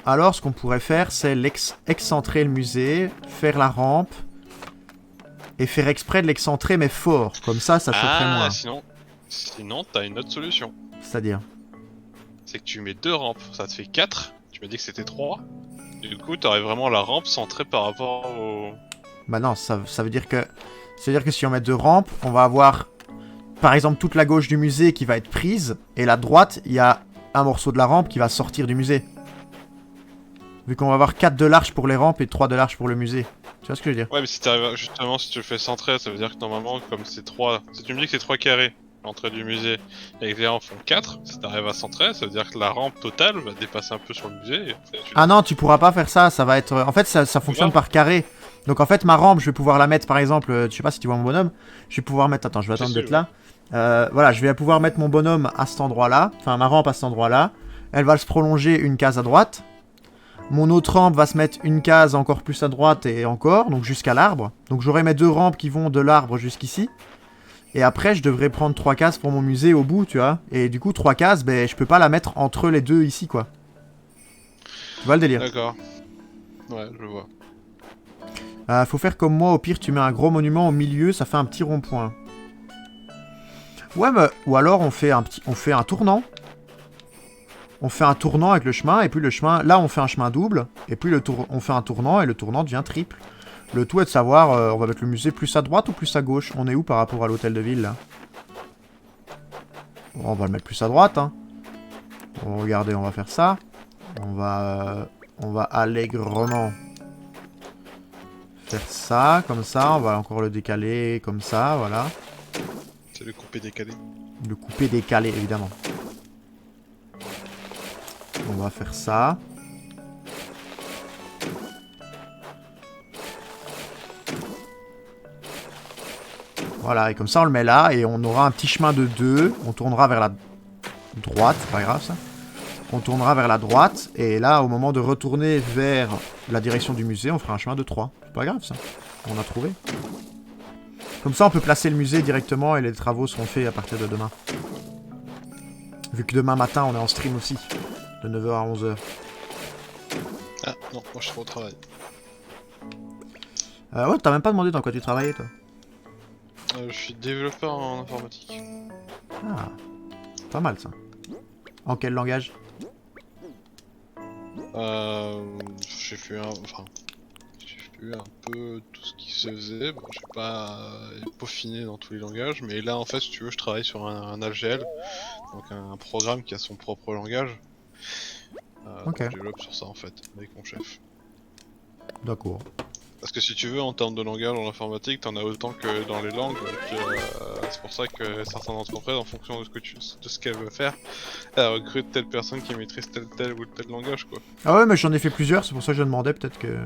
Alors, ce qu'on pourrait faire, c'est excentrer le musée, faire la rampe, et faire exprès de l'excentrer, mais fort. Comme ça choquerait moins. Sinon, t'as une autre solution. C'est-à-dire? C'est que tu mets 2 rampes, ça te fait 4. Tu m'as dit que c'était 3. Du coup, t'aurais vraiment la rampe centrée par rapport au... Bah non, ça veut dire que... C'est-à-dire que si on met 2 rampes, on va avoir... Par exemple, toute la gauche du musée qui va être prise, et la droite, il y a un morceau de la rampe qui va sortir du musée. Vu qu'on va avoir 4 de large pour les rampes et 3 de large pour le musée. Tu vois ce que je veux dire? Ouais, mais si t'arrives justement, si tu le fais centrer, ça veut dire que normalement, comme c'est 3... Si tu me dis que c'est 3 carrés, l'entrée du musée et que les rampes font 4, si t'arrives à 113, ça veut dire que la rampe totale va dépasser un peu sur le musée. Et après, Ah non, tu pourras pas faire ça, ça va être... En fait, ça fonctionne par carré. Donc en fait, ma rampe, je vais pouvoir la mettre, par exemple, je sais pas si tu vois mon bonhomme, je vais pouvoir mettre... Attends, je vais attendre d'être là. Voilà, je vais pouvoir mettre mon bonhomme à cet endroit-là, enfin ma rampe à cet endroit-là. Elle va se prolonger une case à droite. Mon autre rampe va se mettre une case encore plus à droite et encore, donc jusqu'à l'arbre. Donc j'aurai mes 2 rampes qui vont de l'arbre jusqu'ici. Et après, je devrais prendre 3 cases pour mon musée au bout, tu vois. Et du coup, 3 cases, ben, je peux pas la mettre entre les 2 ici, quoi. Tu vois le délire? D'accord. Ouais, je vois. Faut faire comme moi, au pire, tu mets un gros monument au milieu, ça fait un petit rond-point. Ouais, mais... Ou alors, on fait un tournant. On fait un tournant avec le chemin, et puis le chemin... Là, on fait un chemin double, et puis on fait un tournant, et le tournant devient triple. Le tout est de savoir, on va mettre le musée plus à droite ou plus à gauche? On est où par rapport à l'hôtel de ville, là? Bon, on va le mettre plus à droite, hein. Bon, regardez, on va faire ça. On va allègrement faire ça, comme ça. On va encore le décaler, comme ça, voilà. C'est le coupé décalé. Le couper décalé, évidemment. On va faire ça. Voilà, et comme ça on le met là, et on aura un petit chemin de 2. On tournera vers la droite, c'est pas grave ça. On tournera vers la droite, et là, au moment de retourner vers la direction du musée, on fera un chemin de 3. C'est pas grave ça. On a trouvé. Comme ça, on peut placer le musée directement, et les travaux seront faits à partir de demain. Vu que demain matin, on est en stream aussi. De 9h à 11h. Ah non, moi je serai au travail. Ouais, t'as même pas demandé dans quoi tu travaillais, toi. Je suis développeur en informatique. Ah, pas mal ça. En quel langage? J'ai fait un peu tout ce qui se faisait. Bon, j'ai pas peaufiné dans tous les langages, mais là en fait, si tu veux, je travaille sur un AGL, donc un programme qui a son propre langage. Ok. Je développe sur ça en fait, avec mon chef. D'accord. Parce que si tu veux, en termes de langage en informatique, t'en as autant que dans les langues, donc c'est pour ça que certaines entreprises, en fonction de ce qu'elles veulent faire, elles recrutent telle personne qui maîtrise tel ou tel langage, quoi. Ah ouais, mais j'en ai fait plusieurs, c'est pour ça que je demandais peut-être que...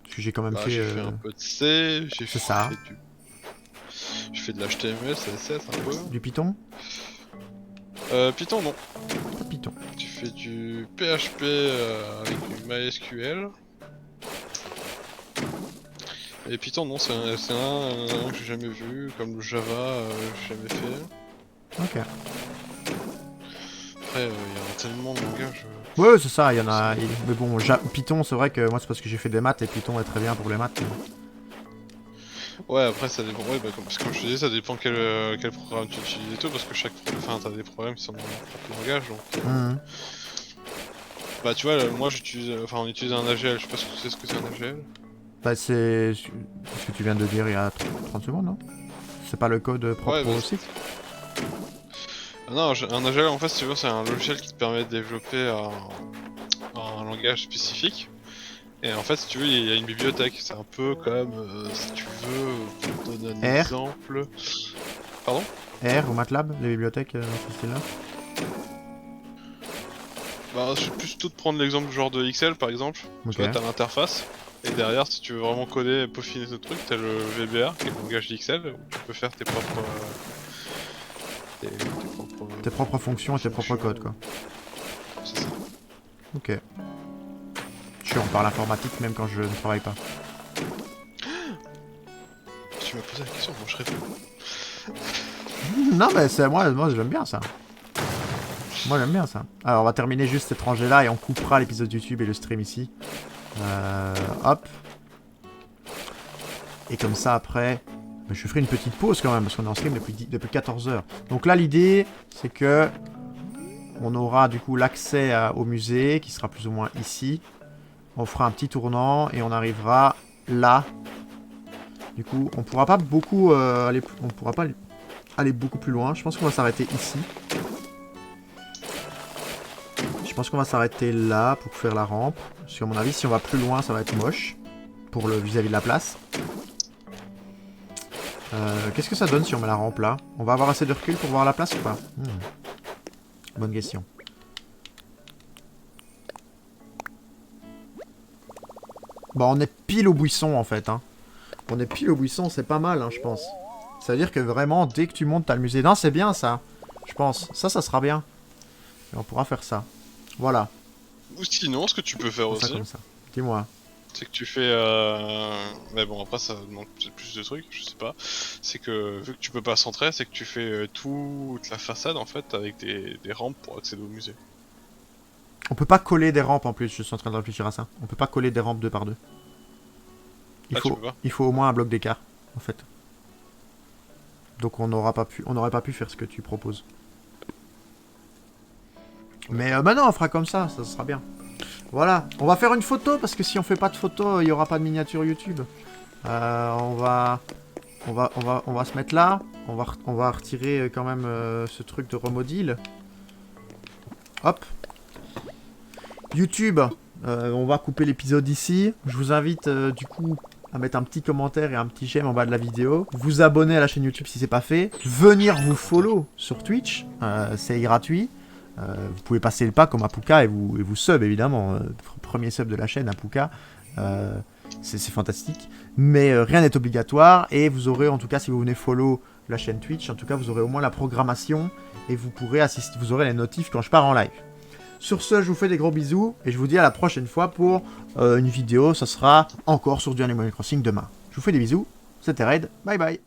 Parce que j'ai quand même fait... J'ai fait un peu de C, C'est ça. J'ai fait de l'HTML, CSS un peu. Du Python? Python non. Pas Python. Tu fais du PHP avec du MySQL. Et Python non, c'est un que j'ai jamais vu, comme le Java, j'ai jamais fait. Ok. Après, il y a tellement de langages. Ouais, c'est ça, il y en a... Mais bon, Python, c'est vrai que moi c'est parce que j'ai fait des maths, et Python est très bien pour les maths. Ouais, après ça dépend, ouais, parce que comme je te dis, ça dépend quel programme tu utilises et tout, parce que t'as des programmes qui sont dans leur propre langage, donc... Mhm. Bah tu vois, moi on utilise un AGL, je sais pas si tu sais ce que c'est un AGL. Bah c'est... ce que tu viens de dire il y a 30 secondes, non? C'est pas le code propre Ouais, au site? Non, un AGL en fait, si tu veux, c'est un logiciel qui te permet de développer un langage spécifique. Et en fait, si tu veux, il y a une bibliothèque. C'est un peu comme, si tu veux, pour te donner un exemple. Pardon? R ou MATLAB, les bibliothèques dans ce style-là? Bah, je suis plus tout de prendre l'exemple genre de XL par exemple. Ok. Tu vois, t'as l'interface. Et derrière, si tu veux vraiment coder et peaufiner ce truc, t'as le VBR, qui est le langage d'XL, où tu peux faire tes propres. Tes propres fonctions et tes propres codes, quoi. C'est ça. Ok. Je suis en parle informatique même quand je ne travaille pas. Tu m'as posé la question, moi je réponds. Non mais c'est moi j'aime bien ça. Moi j'aime bien ça. Alors on va terminer juste cet rangée là et on coupera l'épisode YouTube et le stream ici. Hop. Et comme ça après, je ferai une petite pause quand même parce qu'on est en stream depuis 14h. Donc là l'idée c'est que on aura du coup l'accès au musée qui sera plus ou moins ici. On fera un petit tournant et on arrivera là. Du coup on pourra pas beaucoup aller beaucoup plus loin. Je pense qu'on va s'arrêter ici. Je pense qu'on va s'arrêter là pour faire la rampe. Parce qu'à mon avis, si on va plus loin, ça va être moche. Pour le vis-à-vis de la place. Qu'est-ce que ça donne si on met la rampe là? On va avoir assez de recul pour voir la place ou pas? Bonne question. Bon, on est pile au buisson en fait. Hein. On est pile au buisson, c'est pas mal, hein, je pense. Ça veut dire que vraiment, dès que tu montes, t'as le musée. Non, c'est bien ça. Je pense. Ça sera bien. Et on pourra faire ça. Voilà. Ou sinon, ce que tu peux faire Ça aussi, comme ça. Dis-moi. c'est que tu fais... Mais bon, après, ça demande peut-être plus de trucs, je sais pas. C'est que, vu que tu peux pas centrer, c'est que tu fais toute la façade, en fait, avec des rampes pour accéder au musée. On peut pas coller des rampes en plus, je suis en train de réfléchir à ça. On peut pas coller des rampes 2 par 2. Tu peux pas. Il faut au moins un bloc d'écart, en fait. Donc on n'aurait pas pu faire ce que tu proposes. Mais non, on fera comme ça sera bien. Voilà, on va faire une photo, parce que si on fait pas de photo, il n'y aura pas de miniature YouTube. On va se mettre là. On va retirer quand même ce truc de remodile. Hop. YouTube, on va couper l'épisode ici. Je vous invite du coup à mettre un petit commentaire et un petit j'aime en bas de la vidéo. Vous abonner à la chaîne YouTube si c'est pas fait. Venir vous follow sur Twitch, c'est gratuit. Vous pouvez passer le pas comme Apuka et vous sub évidemment. Premier sub de la chaîne Apuka. C'est fantastique. Mais rien n'est obligatoire. Et vous aurez en tout cas, si vous venez follow la chaîne Twitch, en tout cas vous aurez au moins la programmation. Et vous pourrez assister, vous aurez les notifs quand je pars en live. Sur ce, je vous fais des gros bisous et je vous dis à la prochaine fois pour une vidéo. Ça sera encore sur du Animal Crossing demain. Je vous fais des bisous. C'était Raid. Bye bye.